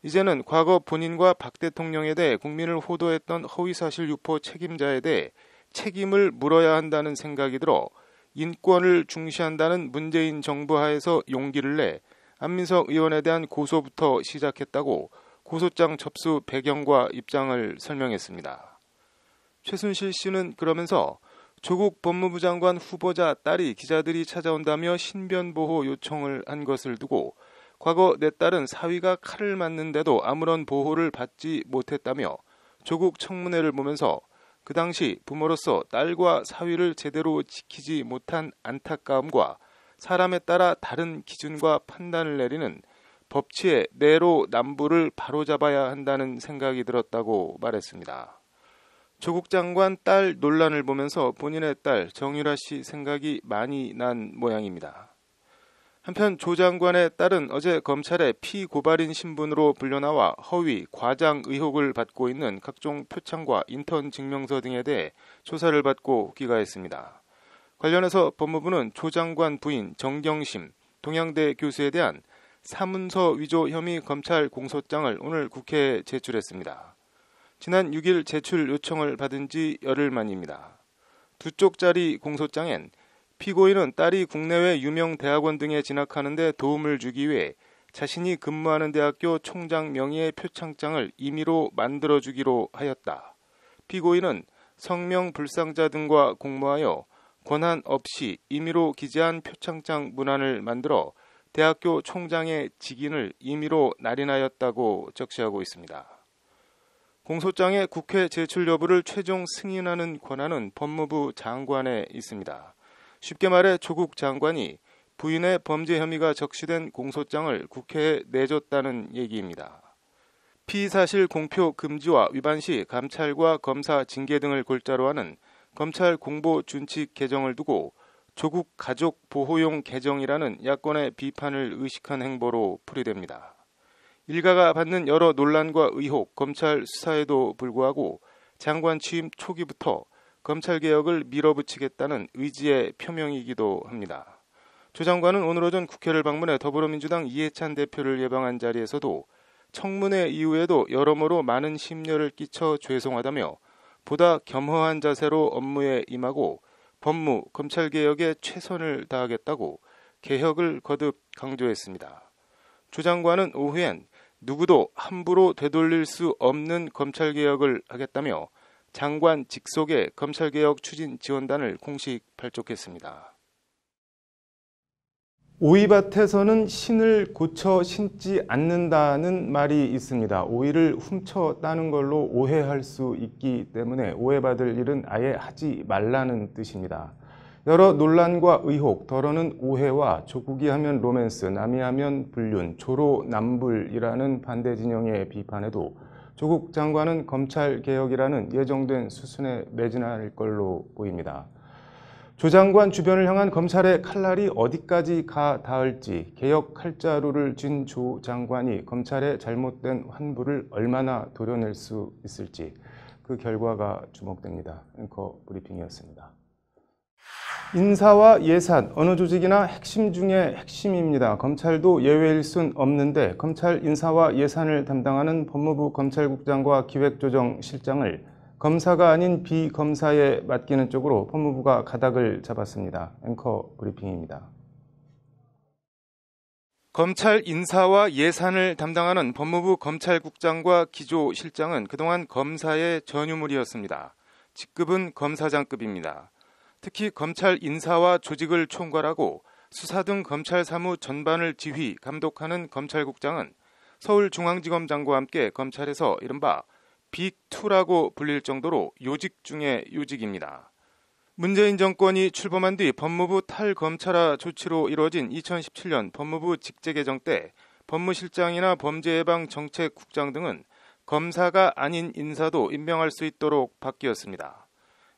이제는 과거 본인과 박 대통령에 대해 국민을 호도했던 허위사실 유포 책임자에 대해 책임을 물어야 한다는 생각이 들어 인권을 중시한다는 문재인 정부 하에서 용기를 내 안민석 의원에 대한 고소부터 시작했다고 고소장 접수 배경과 입장을 설명했습니다. 최순실 씨는 그러면서 조국 법무부 장관 후보자 딸이 기자들이 찾아온다며 신변보호 요청을 한 것을 두고 과거 내 딸은 사위가 칼을 맞는데도 아무런 보호를 받지 못했다며 조국 청문회를 보면서 그 당시 부모로서 딸과 사위를 제대로 지키지 못한 안타까움과 사람에 따라 다른 기준과 판단을 내리는 법치의 내로남불을 바로잡아야 한다는 생각이 들었다고 말했습니다. 조국 장관 딸 논란을 보면서 본인의 딸 정유라 씨 생각이 많이 난 모양입니다. 한편 조 장관의 딸은 어제 검찰에 피고발인 신분으로 불려나와 허위, 과장 의혹을 받고 있는 각종 표창과 인턴 증명서 등에 대해 조사를 받고 귀가했습니다. 관련해서 법무부는 조 장관 부인 정경심, 동양대 교수에 대한 사문서 위조 혐의 검찰 공소장을 오늘 국회에 제출했습니다. 지난 6일 제출 요청을 받은 지 열흘 만입니다. 두 쪽짜리 공소장엔 피고인은 딸이 국내외 유명 대학원 등에 진학하는 데 도움을 주기 위해 자신이 근무하는 대학교 총장 명의의 표창장을 임의로 만들어주기로 하였다. 피고인은 성명 불상자 등과 공모하여 권한 없이 임의로 기재한 표창장 문안을 만들어 대학교 총장의 직인을 임의로 날인하였다고 적시하고 있습니다. 공소장의 국회 제출 여부를 최종 승인하는 권한은 법무부 장관에 있습니다. 쉽게 말해 조국 장관이 부인의 범죄 혐의가 적시된 공소장을 국회에 내줬다는 얘기입니다. 피의사실 공표 금지와 위반 시 감찰과 검사 징계 등을 골자로 하는 검찰 공보 준칙 개정을 두고 조국 가족 보호용 개정이라는 야권의 비판을 의식한 행보로 풀이됩니다. 일가가 받는 여러 논란과 의혹, 검찰 수사에도 불구하고 장관 취임 초기부터 검찰개혁을 밀어붙이겠다는 의지의 표명이기도 합니다. 조 장관은 오늘 오전 국회를 방문해 더불어민주당 이해찬 대표를 예방한 자리에서도 청문회 이후에도 여러모로 많은 심려를 끼쳐 죄송하다며 보다 겸허한 자세로 업무에 임하고 법무, 검찰개혁에 최선을 다하겠다고 개혁을 거듭 강조했습니다. 조 장관은 오후엔 누구도 함부로 되돌릴 수 없는 검찰개혁을 하겠다며 장관 직속의 검찰개혁 추진 지원단을 공식 발족했습니다. 오이밭에서는 신을 고쳐 신지 않는다는 말이 있습니다. 오이를 훔쳐 따는 걸로 오해할 수 있기 때문에 오해받을 일은 아예 하지 말라는 뜻입니다. 여러 논란과 의혹, 덜어는 오해와 조국이 하면 로맨스, 남이 하면 불륜, 조로남불이라는 반대 진영의 비판에도 조국 장관은 검찰개혁이라는 예정된 수순에 매진할 걸로 보입니다. 조 장관 주변을 향한 검찰의 칼날이 어디까지 가 닿을지, 개혁 칼자루를 쥔 조 장관이 검찰의 잘못된 환부를 얼마나 도려낼 수 있을지 그 결과가 주목됩니다. 앵커 브리핑이었습니다. 인사와 예산, 어느 조직이나 핵심 중에 핵심입니다. 검찰도 예외일 순 없는데 검찰 인사와 예산을 담당하는 법무부 검찰국장과 기획조정실장을 검사가 아닌 비검사에 맡기는 쪽으로 법무부가 가닥을 잡았습니다. 앵커 브리핑입니다. 검찰 인사와 예산을 담당하는 법무부 검찰국장과 기조실장은 그동안 검사의 전유물이었습니다. 직급은 검사장급입니다. 특히 검찰 인사와 조직을 총괄하고 수사 등 검찰 사무 전반을 지휘, 감독하는 검찰국장은 서울중앙지검장과 함께 검찰에서 이른바 빅2라고 불릴 정도로 요직 중의 요직입니다. 문재인 정권이 출범한 뒤 법무부 탈검찰화 조치로 이루어진 2017년 법무부 직제 개정 때 법무실장이나 범죄예방정책국장 등은 검사가 아닌 인사도 임명할 수 있도록 바뀌었습니다.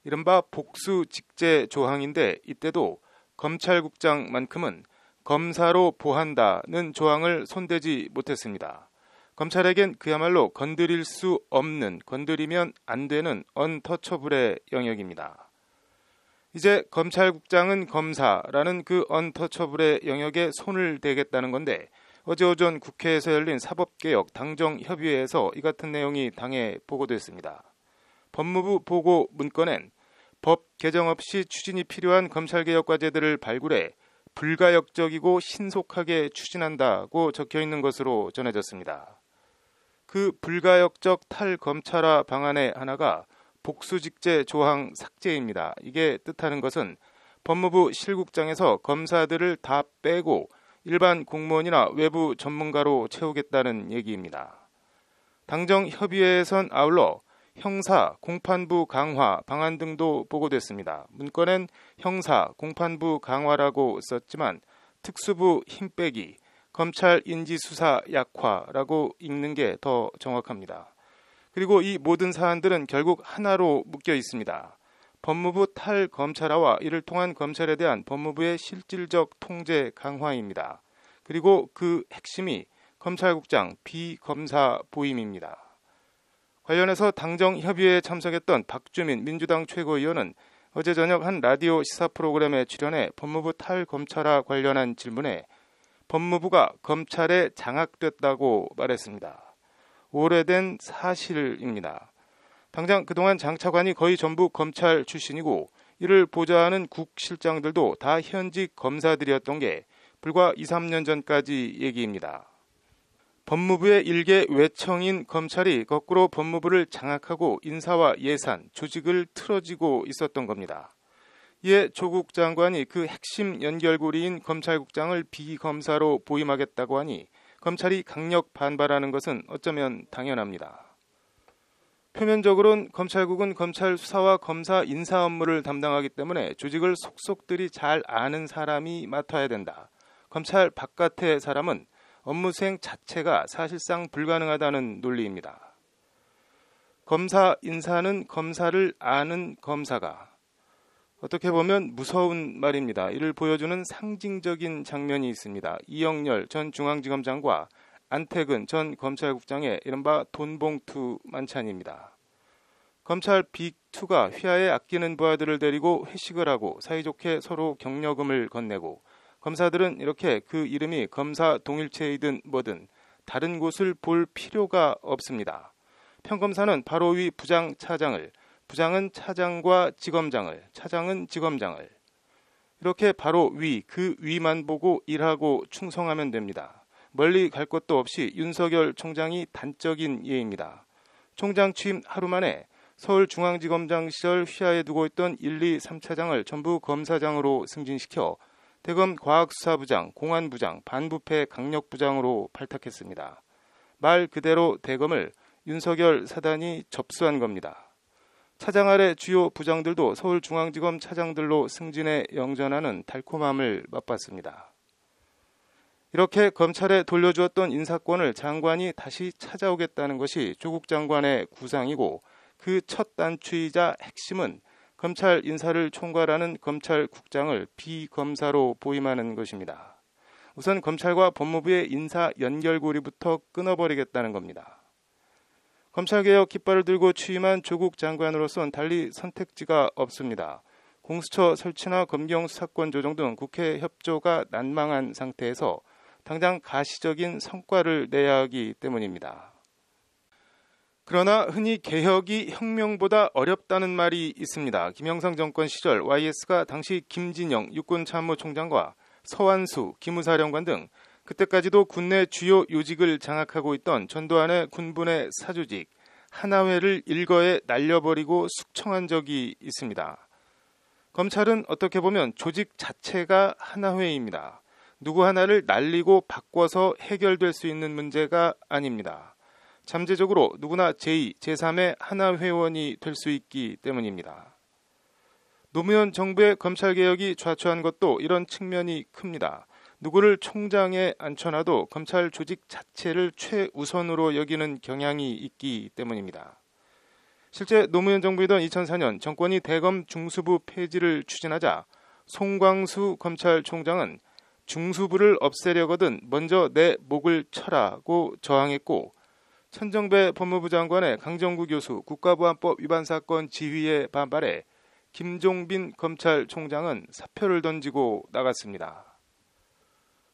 이른바 복수 직제 조항인데 이때도 검찰국장만큼은 검사로 보한다는 조항을 손대지 못했습니다. 검찰에겐 그야말로 건드릴 수 없는, 건드리면 안 되는 언터처블의 영역입니다. 이제 검찰국장은 검사라는 그 언터처블의 영역에 손을 대겠다는 건데 어제 오전 국회에서 열린 사법개혁 당정협의회에서 이 같은 내용이 당에 보고됐습니다. 법무부 보고 문건엔 법 개정 없이 추진이 필요한 검찰개혁 과제들을 발굴해 불가역적이고 신속하게 추진한다고 적혀있는 것으로 전해졌습니다. 그 불가역적 탈검찰화 방안의 하나가 복수직제 조항 삭제입니다. 이게 뜻하는 것은 법무부 실국장에서 검사들을 다 빼고 일반 공무원이나 외부 전문가로 채우겠다는 얘기입니다. 당정협의회에선 아울러 형사, 공판부 강화 방안 등도 보고됐습니다. 문건엔 형사, 공판부 강화라고 썼지만 특수부 힘 빼기, 검찰 인지수사 약화라고 읽는 게 더 정확합니다. 그리고 이 모든 사안들은 결국 하나로 묶여 있습니다. 법무부 탈검찰화와 이를 통한 검찰에 대한 법무부의 실질적 통제 강화입니다. 그리고 그 핵심이 검찰국장 비검사 보임입니다. 관련해서 당정협의회에 참석했던 박주민 민주당 최고위원은 어제 저녁 한 라디오 시사 프로그램에 출연해 법무부 탈검찰화 관련한 질문에 법무부가 검찰에 장악됐다고 말했습니다. 오래된 사실입니다. 당장 그동안 장차관이 거의 전부 검찰 출신이고 이를 보좌하는 국실장들도 다 현직 검사들이었던 게 불과 2, 3년 전까지 얘기입니다. 법무부의 일개 외청인 검찰이 거꾸로 법무부를 장악하고 인사와 예산, 조직을 틀어지고 있었던 겁니다. 이에 조국 장관이 그 핵심 연결고리인 검찰국장을 비검사로 보임하겠다고 하니 검찰이 강력 반발하는 것은 어쩌면 당연합니다. 표면적으로는 검찰국은 검찰 수사와 검사 인사 업무를 담당하기 때문에 조직을 속속들이 잘 아는 사람이 맡아야 된다. 검찰 바깥의 사람은 업무 수행 자체가 사실상 불가능하다는 논리입니다. 검사 인사는 검사를 아는 검사가, 어떻게 보면 무서운 말입니다. 이를 보여주는 상징적인 장면이 있습니다. 이영렬 전 중앙지검장과 안태근 전 검찰국장의 이른바 돈봉투 만찬입니다. 검찰 빅2가 휘하에 아끼는 부하들을 데리고 회식을 하고 사이좋게 서로 격려금을 건네고, 검사들은 이렇게 그 이름이 검사 동일체이든 뭐든 다른 곳을 볼 필요가 없습니다. 평검사는 바로 위 부장 차장을, 부장은 차장과 지검장을, 차장은 지검장을, 이렇게 바로 위, 그 위만 보고 일하고 충성하면 됩니다. 멀리 갈 것도 없이 윤석열 총장이 단적인 예입니다. 총장 취임 하루 만에 서울중앙지검장 시절 휘하에 두고 있던 1, 2, 3차장을 전부 검사장으로 승진시켜 대검 과학수사부장, 공안부장, 반부패 강력부장으로 발탁했습니다. 말 그대로 대검을 윤석열 사단이 접수한 겁니다. 차장 아래 주요 부장들도 서울중앙지검 차장들로 승진해 영전하는 달콤함을 맛봤습니다. 이렇게 검찰에 돌려주었던 인사권을 장관이 다시 찾아오겠다는 것이 조국 장관의 구상이고, 그 첫 단추이자 핵심은 검찰 인사를 총괄하는 검찰국장을 비검사로 보임하는 것입니다. 우선 검찰과 법무부의 인사 연결고리부터 끊어버리겠다는 겁니다. 검찰개혁 깃발을 들고 취임한 조국 장관으로선 달리 선택지가 없습니다. 공수처 설치나 검경 수사권 조정 등 국회 협조가 난망한 상태에서 당장 가시적인 성과를 내야 하기 때문입니다. 그러나 흔히 개혁이 혁명보다 어렵다는 말이 있습니다. 김영삼 정권 시절 YS가 당시 김진영 육군참모총장과 서완수 기무사령관 등 그때까지도 군내 주요 요직을 장악하고 있던 전두환의 군부의 사조직 하나회를 일거에 날려버리고 숙청한 적이 있습니다. 검찰은 어떻게 보면 조직 자체가 하나회입니다. 누구 하나를 날리고 바꿔서 해결될 수 있는 문제가 아닙니다. 잠재적으로 누구나 제2, 제3의 하나회원이 될 수 있기 때문입니다. 노무현 정부의 검찰개혁이 좌초한 것도 이런 측면이 큽니다. 누구를 총장에 앉혀놔도 검찰 조직 자체를 최우선으로 여기는 경향이 있기 때문입니다. 실제 노무현 정부이던 2004년 정권이 대검 중수부 폐지를 추진하자 송광수 검찰총장은 중수부를 없애려거든 먼저 내 목을 쳐라고 저항했고, 천정배 법무부 장관의 강정구 교수 국가보안법 위반 사건 지휘에 반발해 김종빈 검찰총장은 사표를 던지고 나갔습니다.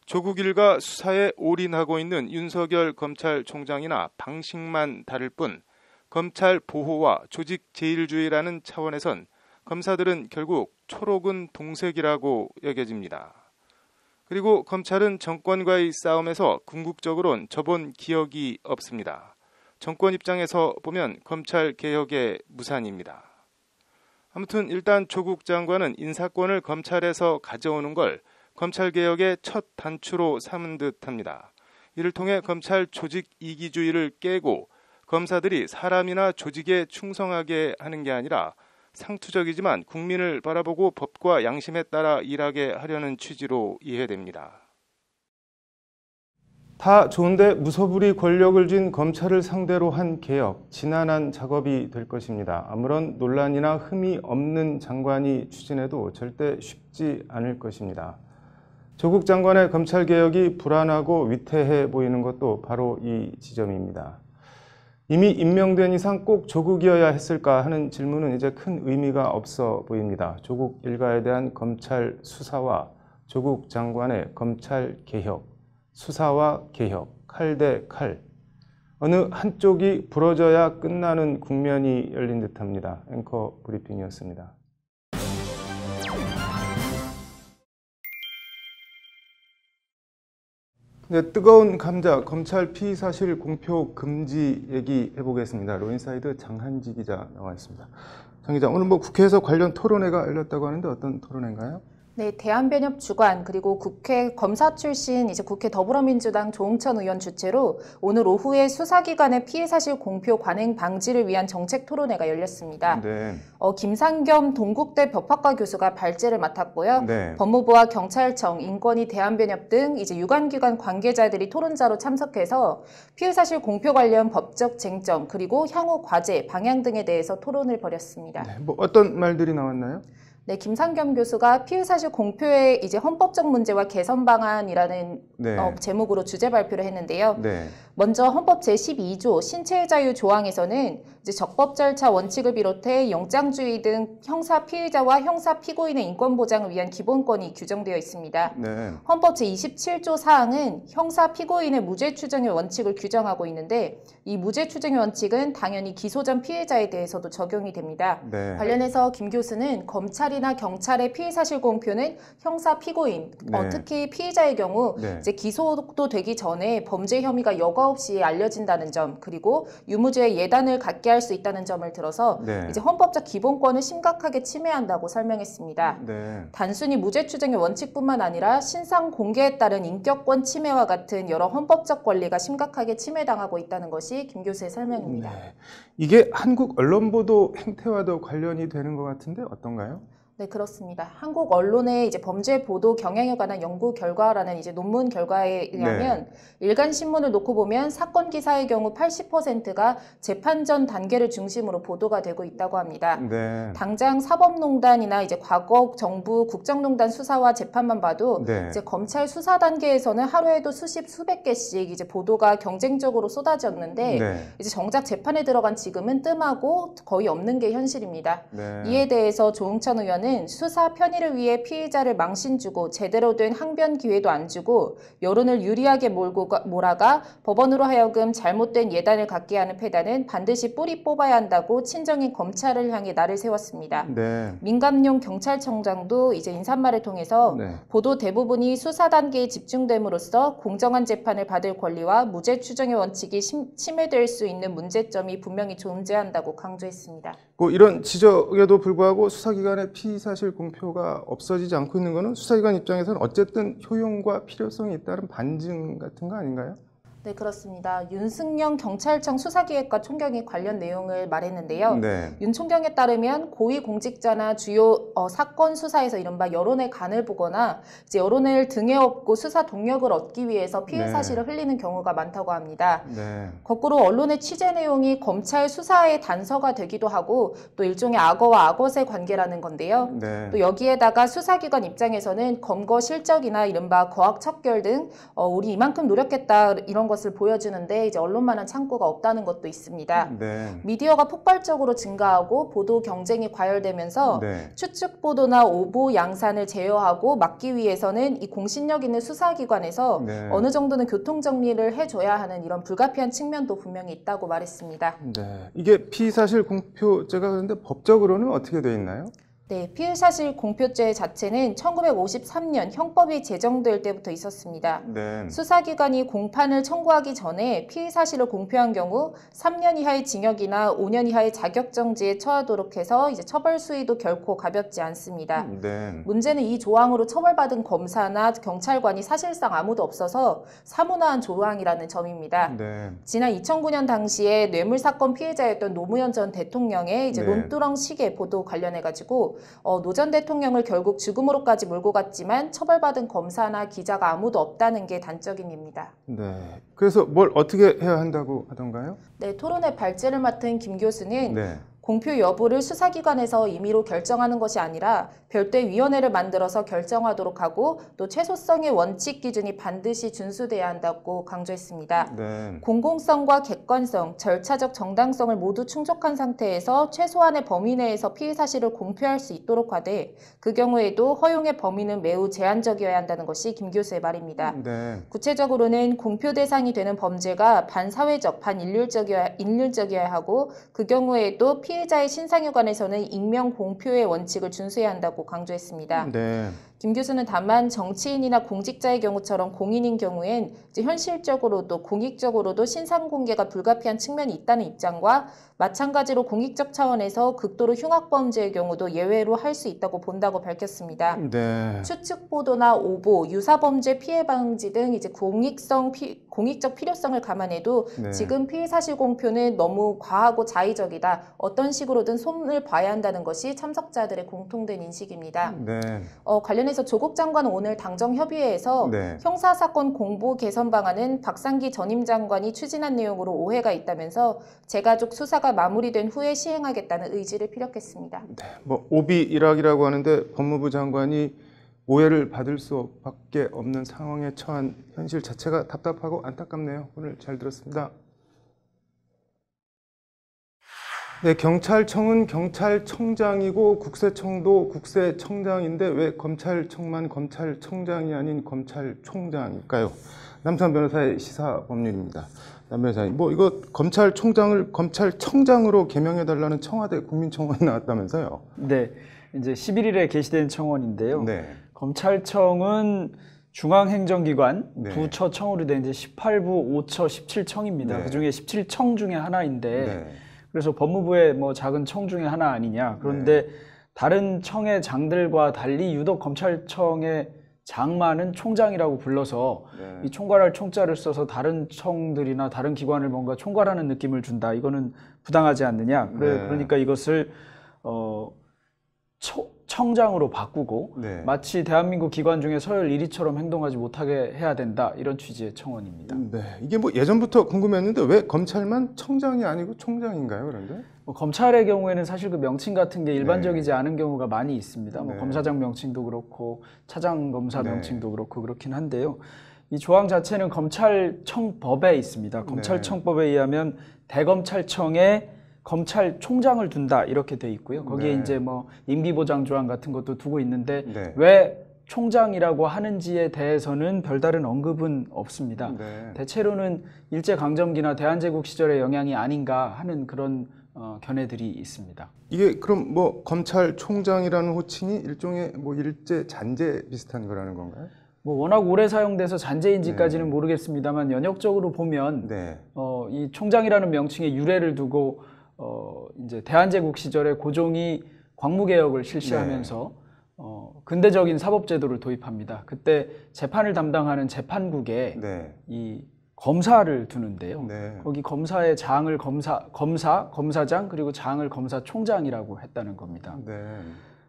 조국 일가 수사에 올인하고 있는 윤석열 검찰총장이나 방식만 다를 뿐 검찰 보호와 조직 제일주의라는 차원에선 검사들은 결국 초록은 동색이라고 여겨집니다. 그리고 검찰은 정권과의 싸움에서 궁극적으론 져본 기억이 없습니다. 정권 입장에서 보면 검찰 개혁의 무산입니다. 아무튼 일단 조국 장관은 인사권을 검찰에서 가져오는 걸 검찰 개혁의 첫 단추로 삼은 듯합니다. 이를 통해 검찰 조직 이기주의를 깨고 검사들이 사람이나 조직에 충성하게 하는 게 아니라 상투적이지만 국민을 바라보고 법과 양심에 따라 일하게 하려는 취지로 이해됩니다. 다 좋은데 무소불위 권력을 쥔 검찰을 상대로 한 개혁, 지난한 작업이 될 것입니다. 아무런 논란이나 흠이 없는 장관이 추진해도 절대 쉽지 않을 것입니다. 조국 장관의 검찰개혁이 불안하고 위태해 보이는 것도 바로 이 지점입니다. 이미 임명된 이상 꼭 조국이어야 했을까 하는 질문은 이제 큰 의미가 없어 보입니다. 조국 일가에 대한 검찰 수사와 조국 장관의 검찰 개혁, 수사와 개혁, 칼 대 칼. 어느 한쪽이 부러져야 끝나는 국면이 열린 듯합니다. 앵커 브리핑이었습니다. 네, 뜨거운 감자, 검찰 피의 사실 공표 금지 얘기해 보겠습니다. 로인사이드 장한지 기자 나와 있습니다. 장 기자, 오늘 국회에서 관련 토론회가 열렸다고 하는데 어떤 토론회인가요? 네, 대한변협 주관 그리고 국회 검사 출신 국회 더불어민주당 조응천 의원 주최로 오늘 오후에 수사기관의 피해사실 공표 관행 방지를 위한 정책 토론회가 열렸습니다. 네. 김상겸 동국대 법학과 교수가 발제를 맡았고요. 네. 법무부와 경찰청, 인권위, 대한변협 등 유관기관 관계자들이 토론자로 참석해서 피해사실 공표 관련 법적 쟁점 그리고 향후 과제, 방향 등에 대해서 토론을 벌였습니다. 네, 어떤 말들이 나왔나요? 네, 김상겸 교수가 피의사실 공표의 헌법적 문제와 개선 방안이라는 네. 제목으로 주제 발표를 했는데요. 네. 먼저 헌법 제12조 신체의 자유 조항에서는 적법 절차 원칙을 비롯해 영장주의 등 형사 피의자와 형사 피고인의 인권 보장을 위한 기본권이 규정되어 있습니다. 네. 헌법 제27조 사항은 형사 피고인의 무죄 추정의 원칙을 규정하고 있는데 이 무죄 추정의 원칙은 당연히 기소 전 피해자에 대해서도 적용이 됩니다. 네. 관련해서 김 교수는 검찰이나 경찰의 피의사실 공표는 형사 피고인, 네. 특히 피의자의 경우 네. 기소도 되기 전에 범죄 혐의가 여과 없이 알려진다는 점, 그리고 유무죄의 예단을 갖게 할 수 있다는 점을 들어서 네. 헌법적 기본권을 심각하게 침해한다고 설명했습니다. 네. 단순히 무죄 추정의 원칙뿐만 아니라 신상 공개에 따른 인격권 침해와 같은 여러 헌법적 권리가 심각하게 침해당하고 있다는 것이 김 교수의 설명입니다. 네. 이게 한국 언론 보도 행태와도 관련이 되는 것 같은데 어떤가요? 네, 그렇습니다. 한국 언론의 범죄 보도 경향에 관한 연구 결과라는 논문 결과에 의하면 일간 신문을 놓고 보면 사건 기사의 경우 80%가 재판 전 단계를 중심으로 보도가 되고 있다고 합니다. 네. 당장 사법농단이나 과거 정부 국정농단 수사와 재판만 봐도 네. 검찰 수사 단계에서는 하루에도 수백 개씩 보도가 경쟁적으로 쏟아졌는데 네. 정작 재판에 들어간 지금은 뜸하고 거의 없는 게 현실입니다. 네. 이에 대해서 조응천 의원은 수사 편의를 위해 피의자를 망신 주고 제대로 된 항변 기회도 안 주고 여론을 유리하게 몰아가 법원으로 하여금 잘못된 예단을 갖게 하는 패단은 반드시 뿌리 뽑아야 한다고 친정인 검찰을 향해 날을 세웠습니다. 네. 민감용 경찰청장도 인사말을 통해서 네. 보도 대부분이 수사 단계에 집중됨으로써 공정한 재판을 받을 권리와 무죄 추정의 원칙이 침해될 수 있는 문제점이 분명히 존재한다고 강조했습니다. 이런 지적에도 불구하고 수사기관의 피의사실 공표가 없어지지 않고 있는 것은 수사기관 입장에서는 어쨌든 효용과 필요성이 있다는 반증 같은 거 아닌가요? 네, 그렇습니다. 윤승영 경찰청 수사기획과 총경이 관련 내용을 말했는데요. 네. 윤 총경에 따르면 고위공직자나 주요 사건 수사에서 이른바 여론의 간을 보거나 여론을 등에 업고 수사 동력을 얻기 위해서 피해 사실을 흘리는 경우가 많다고 합니다. 네. 거꾸로 언론의 취재 내용이 검찰 수사의 단서가 되기도 하고 또 일종의 악어와 악어의 관계라는 건데요. 네. 또 여기에다가 수사기관 입장에서는 검거 실적이나 이른바 거학 척결 등 우리 이만큼 노력했다 이런 것을 보여주는데 언론만한 창구가 없다는 것도 있습니다. 네. 미디어가 폭발적으로 증가하고 보도 경쟁이 과열되면서 네. 추측 보도나 오보 양산을 제어하고 막기 위해서는 이 공신력 있는 수사기관에서 네. 어느 정도는 교통 정리를 해줘야 하는 이런 불가피한 측면도 분명히 있다고 말했습니다. 네. 이게 피의사실 공표죄가 그런데 법적으로는 어떻게 돼 있나요? 네, 피의사실 공표죄 자체는 1953년 형법이 제정될 때부터 있었습니다. 네. 수사기관이 공판을 청구하기 전에 피의사실을 공표한 경우 3년 이하의 징역이나 5년 이하의 자격정지에 처하도록 해서 처벌 수위도 결코 가볍지 않습니다. 네. 문제는 이 조항으로 처벌받은 검사나 경찰관이 사실상 아무도 없어서 사문화한 조항이라는 점입니다. 네. 지난 2009년 당시에 뇌물사건 피해자였던 노무현 전 대통령의 네. 논두렁 시계 보도 관련해가지고 노 전 대통령을 결국 죽음으로까지 몰고 갔지만 처벌받은 검사나 기자가 아무도 없다는 게 단적인 예입니다. 네. 그래서 뭘 어떻게 해야 한다고 하던가요? 네, 토론회 발제를 맡은 김 교수는 네. 공표 여부를 수사기관에서 임의로 결정하는 것이 아니라 별도의 위원회를 만들어서 결정하도록 하고 또 최소성의 원칙 기준이 반드시 준수돼야 한다고 강조했습니다. 네. 공공성과 객관성, 절차적 정당성을 모두 충족한 상태에서 최소한의 범위 내에서 피의 사실을 공표할 수 있도록 하되 그 경우에도 허용의 범위는 매우 제한적이어야 한다는 것이 김 교수의 말입니다. 네. 구체적으로는 공표 대상이 되는 범죄가 반사회적, 반인륜적이어야 하고 그 경우에도 피해자의 신상에 관해서는 익명 공표의 원칙을 준수해야 한다고 강조했습니다. 네. 김 교수는 다만 정치인이나 공직자의 경우처럼 공인인 경우엔 이제 현실적으로도 공익적으로도 신상 공개가 불가피한 측면이 있다는 입장과 마찬가지로 공익적 차원에서 극도로 흉악 범죄의 경우도 예외로 할 수 있다고 본다고 밝혔습니다. 네. 추측 보도나 오보, 유사 범죄 피해 방지 등 이제 공익적 필요성을 감안해도 네. 지금 피해 사실 공표는 너무 과하고 자의적이다. 어떤 식으로든 손을 봐야 한다는 것이 참석자들의 공통된 인식입니다. 네. 관련해서 조국 장관은 오늘 당정협의회에서 네. 형사사건 공보 개선 방안은 박상기 전임 장관이 추진한 내용으로 오해가 있다면서 재가족 수사가 마무리된 후에 시행하겠다는 의지를 피력했습니다. 네. 뭐 오비 일학이라고 하는데 법무부 장관이 오해를 받을 수밖에 없는 상황에 처한 현실 자체가 답답하고 안타깝네요. 오늘 잘 들었습니다. 네, 경찰청은 경찰청장이고 국세청도 국세청장인데 왜 검찰청만 검찰청장이 아닌 검찰총장일까요? 남산 변호사의 시사법률입니다. 남 변호사님, 뭐 이거 검찰총장을 검찰청장으로 개명해달라는 청와대 국민청원이 나왔다면서요? 네, 이제 11일에 게시된 청원인데요. 네. 검찰청은 중앙행정기관 네. 부처청으로 된 이제 18부 5처 17청입니다. 네. 그중에 17청 중에 하나인데 네. 그래서 법무부의 뭐 작은 청 중에 하나 아니냐. 그런데 네. 다른 청의 장들과 달리 유독 검찰청의 장만은 총장이라고 불러서 네. 이 총괄할 총자를 써서 다른 청들이나 다른 기관을 뭔가 총괄하는 느낌을 준다. 이거는 부당하지 않느냐. 그러니까 이것을 청장으로 바꾸고 네. 마치 대한민국 기관 중에 서열 1위처럼 행동하지 못하게 해야 된다. 이런 취지의 청원입니다. 네, 이게 뭐 예전부터 궁금했는데 왜 검찰만 청장이 아니고 총장인가요, 그런데? 검찰의 경우에는 사실 그 명칭 같은 게 일반적이지 않은 경우가 많이 있습니다. 뭐 네. 검사장 명칭도 그렇고 차장 검사 네. 명칭도 그렇고 그렇긴 한데요. 이 조항 자체는 검찰청법에 있습니다. 검찰청법에 의하면 대검찰청에 검찰총장을 둔다 이렇게 돼 있고요. 거기에 네. 이제 뭐 임기보장 조항 같은 것도 두고 있는데 네. 왜 총장이라고 하는지에 대해서는 별다른 언급은 없습니다. 네. 대체로는 일제강점기나 대한제국 시절의 영향이 아닌가 하는 그런 견해들이 있습니다. 이게 그럼 뭐 검찰총장이라는 호칭이 일종의 뭐 일제 잔재 비슷한 거라는 건가요? 뭐 워낙 오래 사용돼서 잔재인지까지는 모르겠습니다만 연역적으로 보면 네. 이 총장이라는 명칭에 유래를 두고 이제 대한제국 시절에 고종이 광무개혁을 실시하면서 근대적인 사법제도를 도입합니다. 그때 재판을 담당하는 재판국에 네. 이 검사를 두는데요. 네. 거기 검사의 장을 검사장 그리고 장을 검사총장이라고 했다는 겁니다. 네.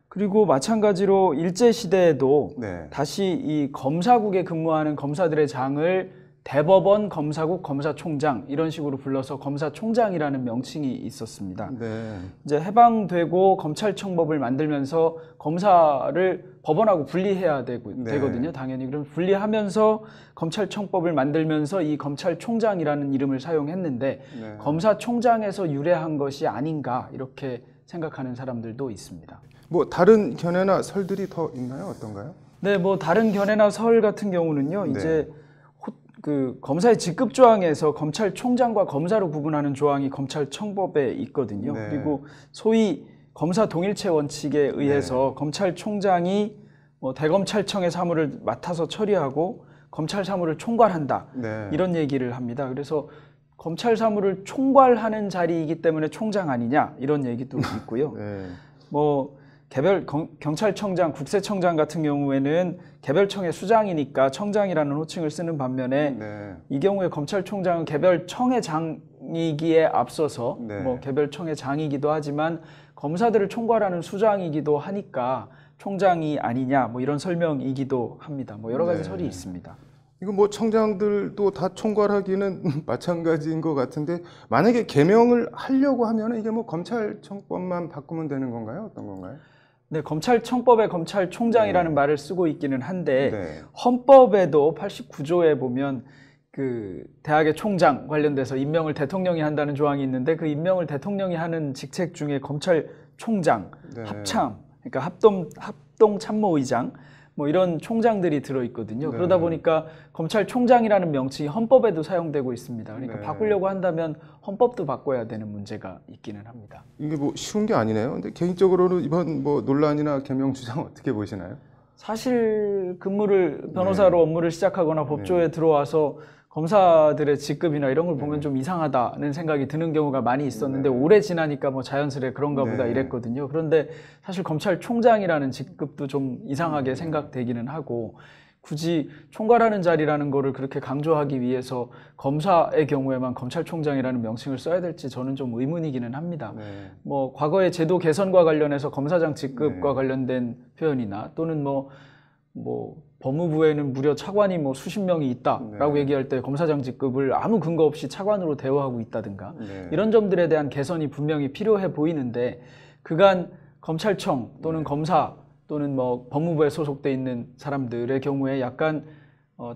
그리고 마찬가지로 일제시대에도 네. 다시 이 검사국에 근무하는 검사들의 장을 대법원 검사국 검사총장 이런 식으로 불러서 검사총장이라는 명칭이 있었습니다. 네. 이제 해방되고 검찰청법을 만들면서 검사를 법원하고 분리해야 되거든요. 당연히. 그럼 분리하면서 검찰청법을 만들면서 이 검찰총장이라는 이름을 사용했는데 네. 검사총장에서 유래한 것이 아닌가 이렇게 생각하는 사람들도 있습니다. 뭐 다른 견해나 설들이 더 있나요? 어떤가요? 네, 뭐 다른 견해나 설 같은 경우는요. 네. 이제 그 검사의 직급 조항에서 검찰총장과 검사로 구분하는 조항이 검찰청법에 있거든요. 네. 그리고 소위 검사 동일체 원칙에 의해서 검찰총장이 뭐 대검찰청의 사무를 맡아서 처리하고 검찰 사무를 총괄한다. 네. 이런 얘기를 합니다. 그래서 검찰 사무를 총괄하는 자리이기 때문에 총장 아니냐 이런 얘기도 있고요. 네. 뭐 개별 경찰청장, 국세청장 같은 경우에는 개별청의 수장이니까 청장이라는 호칭을 쓰는 반면에 네. 이 경우에 검찰총장은 개별청의 장이기에 앞서서 네. 뭐 개별청의 장이기도 하지만 검사들을 총괄하는 수장이기도 하니까 총장이 아니냐 뭐 이런 설명이기도 합니다. 뭐 여러 가지 네. 설이 있습니다. 이거 뭐 청장들도 다 총괄하기는 마찬가지인 것 같은데 만약에 개명을 하려고 하면 이게 뭐 검찰청법만 바꾸면 되는 건가요? 어떤 건가요? 네, 검찰청법에 검찰총장이라는 말을 쓰고 있기는 한데 네. 헌법에도 89조에 보면 그 대학의 총장 관련돼서 임명을 대통령이 한다는 조항이 있는데 그 임명을 대통령이 하는 직책 중에 검찰총장, 네. 합참, 그러니까 합동참모의장 뭐 이런 총장들이 들어있거든요. 네. 그러다 보니까 검찰총장이라는 명칭이 헌법에도 사용되고 있습니다. 그러니까 네. 바꾸려고 한다면 헌법도 바꿔야 되는 문제가 있기는 합니다. 이게 뭐 쉬운 게 아니네요. 근데 개인적으로는 이번 뭐 논란이나 개명 주장 어떻게 보시나요? 사실 근무를 변호사로 업무를 시작하거나 법조에 들어와서 검사들의 직급이나 이런 걸 보면 좀 이상하다는 생각이 드는 경우가 많이 있었는데 오래 지나니까 뭐 자연스레 그런가 보다 이랬거든요. 그런데 사실 검찰총장이라는 직급도 좀 이상하게 생각되기는 하고 굳이 총괄하는 자리라는 거를 그렇게 강조하기 위해서 검사의 경우에만 검찰총장이라는 명칭을 써야 될지 저는 좀 의문이기는 합니다. 뭐 과거의 제도 개선과 관련해서 검사장 직급과 관련된 표현이나 또는 뭐 법무부에는 무려 차관이 뭐 수십 명이 있다라고 얘기할 때 검사장 직급을 아무 근거 없이 차관으로 대우하고 있다든가 이런 점들에 대한 개선이 분명히 필요해 보이는데 그간 검찰청 또는 검사 또는 뭐 법무부에 소속돼 있는 사람들의 경우에 약간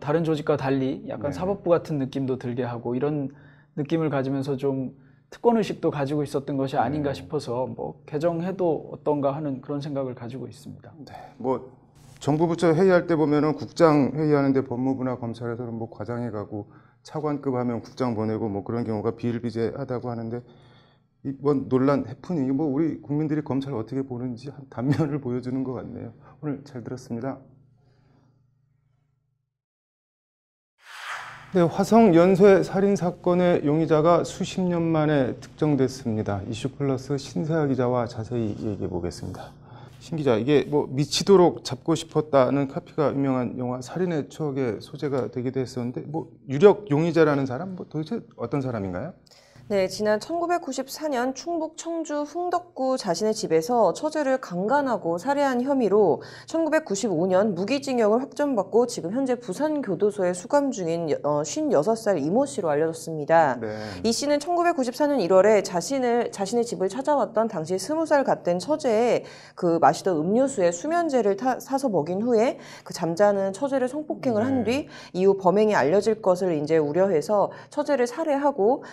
다른 조직과 달리 약간 사법부 같은 느낌도 들게 하고 이런 느낌을 가지면서 좀 특권의식도 가지고 있었던 것이 아닌가 싶어서 뭐 개정해도 어떤가 하는 그런 생각을 가지고 있습니다. 뭐 정부 부처 회의할 때 보면은 국장 회의하는데 법무부나 검찰에서는 뭐 과장해 가고 차관급 하면 국장 보내고 뭐 그런 경우가 비일비재하다고 하는데 이번 논란 해프닝이 뭐 우리 국민들이 검찰을 어떻게 보는지 한 단면을 보여주는 것 같네요. 오늘 잘 들었습니다. 네, 화성 연쇄 살인 사건의 용의자가 수십 년 만에 특정됐습니다. 이슈플러스 신세아 기자와 자세히 얘기해 보겠습니다. 신 기자, 이게 뭐 미치도록 잡고 싶었다는 카피가 유명한 영화 살인의 추억의 소재가 되기도 했었는데 뭐 유력 용의자라는 사람 뭐 도대체 어떤 사람인가요? 네, 지난 1994년 충북 청주 흥덕구 자신의 집에서 처제를 강간하고 살해한 혐의로 1995년 무기징역을 확정받고 지금 현재 부산교도소에 수감 중인 56살 이모 씨로 알려졌습니다. 이 씨는 1994년 1월에 자신의 집을 찾아왔던 당시 20살 같던 처제에 그 마시던 음료수에 수면제를 사서 먹인 후에 그 잠자는 처제를 성폭행을 한 뒤 이후 범행이 알려질 것을 이제 우려해서 처제를 살해하고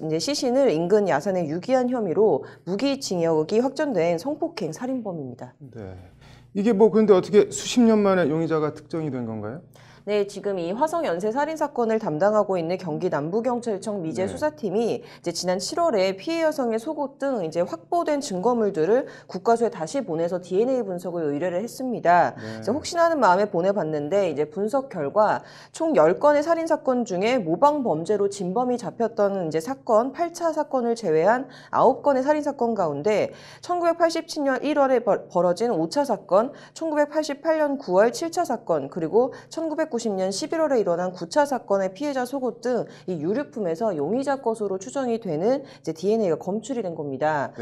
이제 시신을 인근 야산에 유기한 혐의로 무기징역이 확정된 성폭행 살인범입니다. 네. 이게 뭐 그런데 어떻게 수십 년 만에 용의자가 특정이 된 건가요? 네, 지금 이 화성 연쇄 살인 사건을 담당하고 있는 경기 남부경찰청 미제 수사팀이 이제 지난 7월에 피해 여성의 속옷 등 이제 확보된 증거물들을 국과수에 다시 보내서 DNA 분석을 의뢰를 했습니다. 그래서 혹시나 하는 마음에 보내봤는데 이제 분석 결과 총 10건의 살인 사건 중에 모방 범죄로 진범이 잡혔던 이제 사건 8차 사건을 제외한 9건의 살인 사건 가운데 1987년 1월에 벌어진 5차 사건, 1988년 9월 7차 사건, 그리고 1990년 11월에 일어난 9차 사건의 피해자 속옷 등 이 유류품에서 용의자 것으로 추정이 되는 이제 DNA가 검출이 된 겁니다.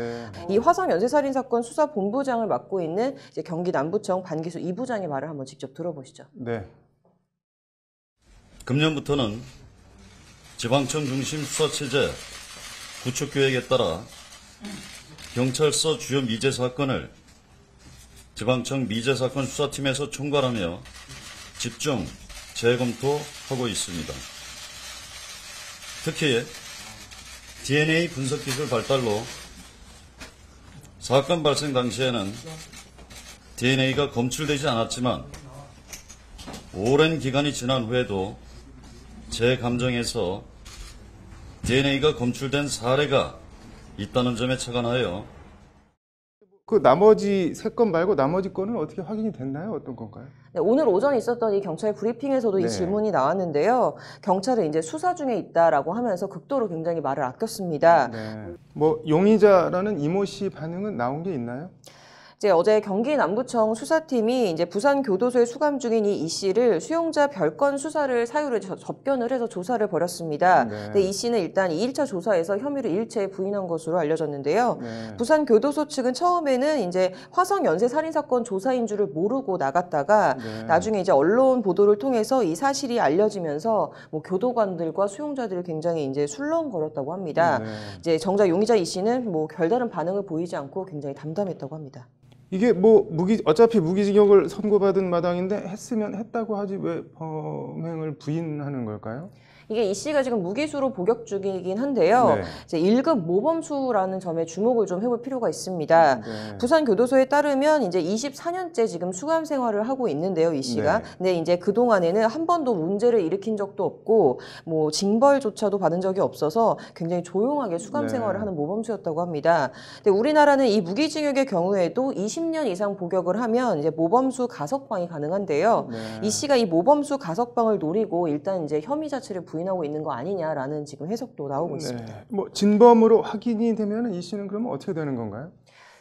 이 화성 연쇄살인 사건 수사 본부장을 맡고 있는 이제 경기 남부청 반기수 2부장의 말을 한번 직접 들어보시죠. 네. 금년부터는 지방청 중심 수사 체제 구축 계획에 따라 경찰서 주요 미제 사건을 지방청 미제 사건 수사팀에서 총괄하며 집중 재검토하고 있습니다. 특히 DNA 분석 기술 발달로 사건 발생 당시에는 DNA가 검출되지 않았지만 오랜 기간이 지난 후에도 재감정에서 DNA가 검출된 사례가 있다는 점에 착안하여 그 나머지 3건 말고 나머지 건은 어떻게 확인이 됐나요? 어떤 건가요? 네, 오늘 오전에 있었던 이 경찰 브리핑에서도 이 질문이 나왔는데요. 경찰은 이제 수사 중에 있다라고 하면서 극도로 굉장히 말을 아꼈습니다. 뭐 용의자라는 이모 씨 반응은 나온 게 있나요? 이제 어제 경기 남부청 수사팀이 이제 부산 교도소에 수감 중인 이 씨를 수용자 별건 수사를 사유로 접견을 해서 조사를 벌였습니다. 근데 이 씨는 일단 2일차 조사에서 혐의를 일체 부인한 것으로 알려졌는데요. 부산 교도소 측은 처음에는 이제 화성 연쇄 살인 사건 조사인 줄을 모르고 나갔다가 나중에 이제 언론 보도를 통해서 이 사실이 알려지면서 뭐 교도관들과 수용자들이 굉장히 이제 술렁거렸다고 합니다. 이제 정작 용의자 이 씨는 뭐 별다른 반응을 보이지 않고 굉장히 담담했다고 합니다. 이게 뭐 어차피 무기징역을 선고받은 마당인데 했으면 했다고 하지 왜 범행을 부인하는 걸까요? 이게 이 씨가 지금 무기수로 복역 중이긴 한데요. 네. 이제 1급 모범수라는 점에 주목을 좀 해볼 필요가 있습니다. 네. 부산교도소에 따르면 이제 24년째 지금 수감 생활을 하고 있는데요, 이 씨가. 네. 근데 이제 그 동안에는 한 번도 문제를 일으킨 적도 없고, 뭐 징벌조차도 받은 적이 없어서 굉장히 조용하게 수감 네. 생활을 하는 모범수였다고 합니다. 근데 우리나라는 이 무기징역의 경우에도 20년 이상 복역을 하면 이제 모범수 가석방이 가능한데요. 네. 이 씨가 이 모범수 가석방을 노리고 일단 이제 혐의 자체를 부인하고 있는 거 아니냐라는 지금 해석도 나오고 있습니다. 뭐 진범으로 확인이 되면 이 씨는 그러면 어떻게 되는 건가요?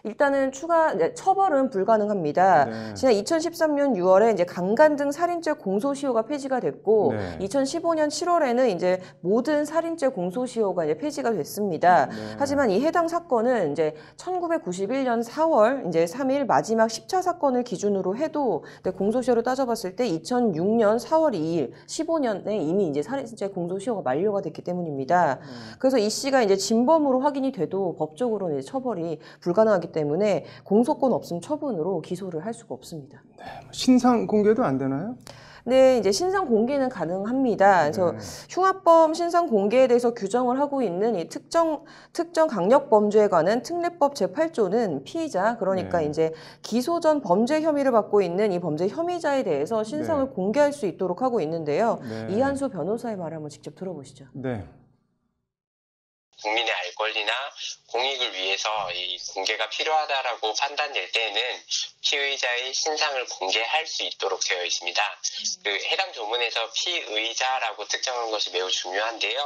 일단은 추가 처벌은 불가능합니다. 네. 지난 2013년 6월에 이제 강간 등 살인죄 공소시효가 폐지가 됐고, 네. 2015년 7월에는 이제 모든 살인죄 공소시효가 이제 폐지가 됐습니다. 네. 하지만 이 해당 사건은 이제 1991년 4월 이제 3일 마지막 10차 사건을 기준으로 해도 공소시효를 따져봤을 때 2006년 4월 2일 15년에 이미 이제 살인죄 공소시효가 만료가 됐기 때문입니다. 그래서 이 씨가 이제 진범으로 확인이 돼도 법적으로는 이제 처벌이 불가능하기 때문에 공소권 없음 처분으로 기소를 할 수가 없습니다. 신상 공개도 안 되나요? 네, 이제 신상 공개는 가능합니다. 그래서 흉악범 신상 공개에 대해서 규정을 하고 있는 이 특정 강력 범죄에 관한 특례법 제8조는 피의자, 그러니까 네. 이제 기소 전 범죄 혐의를 받고 있는 이 범죄 혐의자에 대해서 신상을 네. 공개할 수 있도록 하고 있는데요. 네. 이한수 변호사의 말을 한번 직접 들어보시죠. 네. 국민의 알 권리나 공익을 위해서 이 공개가 필요하다라고 판단될 때에는 피의자의 신상을 공개할 수 있도록 되어 있습니다. 그 해당 조문에서 피의자라고 특정한 것이 매우 중요한데요.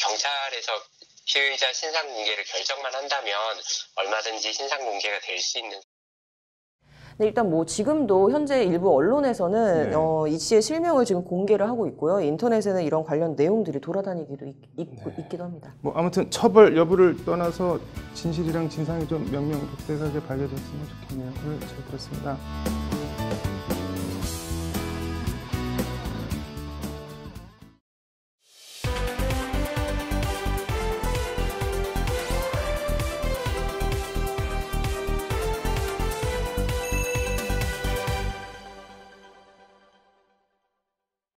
경찰에서 피의자 신상 공개를 결정만 한다면 얼마든지 신상 공개가 될 수 있는. 네, 일단 뭐 지금도 현재 일부 언론에서는 네. 이 씨의 실명을 지금 공개를 하고 있고요. 인터넷에는 이런 관련 내용들이 돌아다니기도 있기도 합니다. 뭐 아무튼 처벌 여부를 떠나서 진실이랑 진상이 좀 명명백백하게 밝혀졌으면 좋겠네요. 오늘 잘 들었습니다.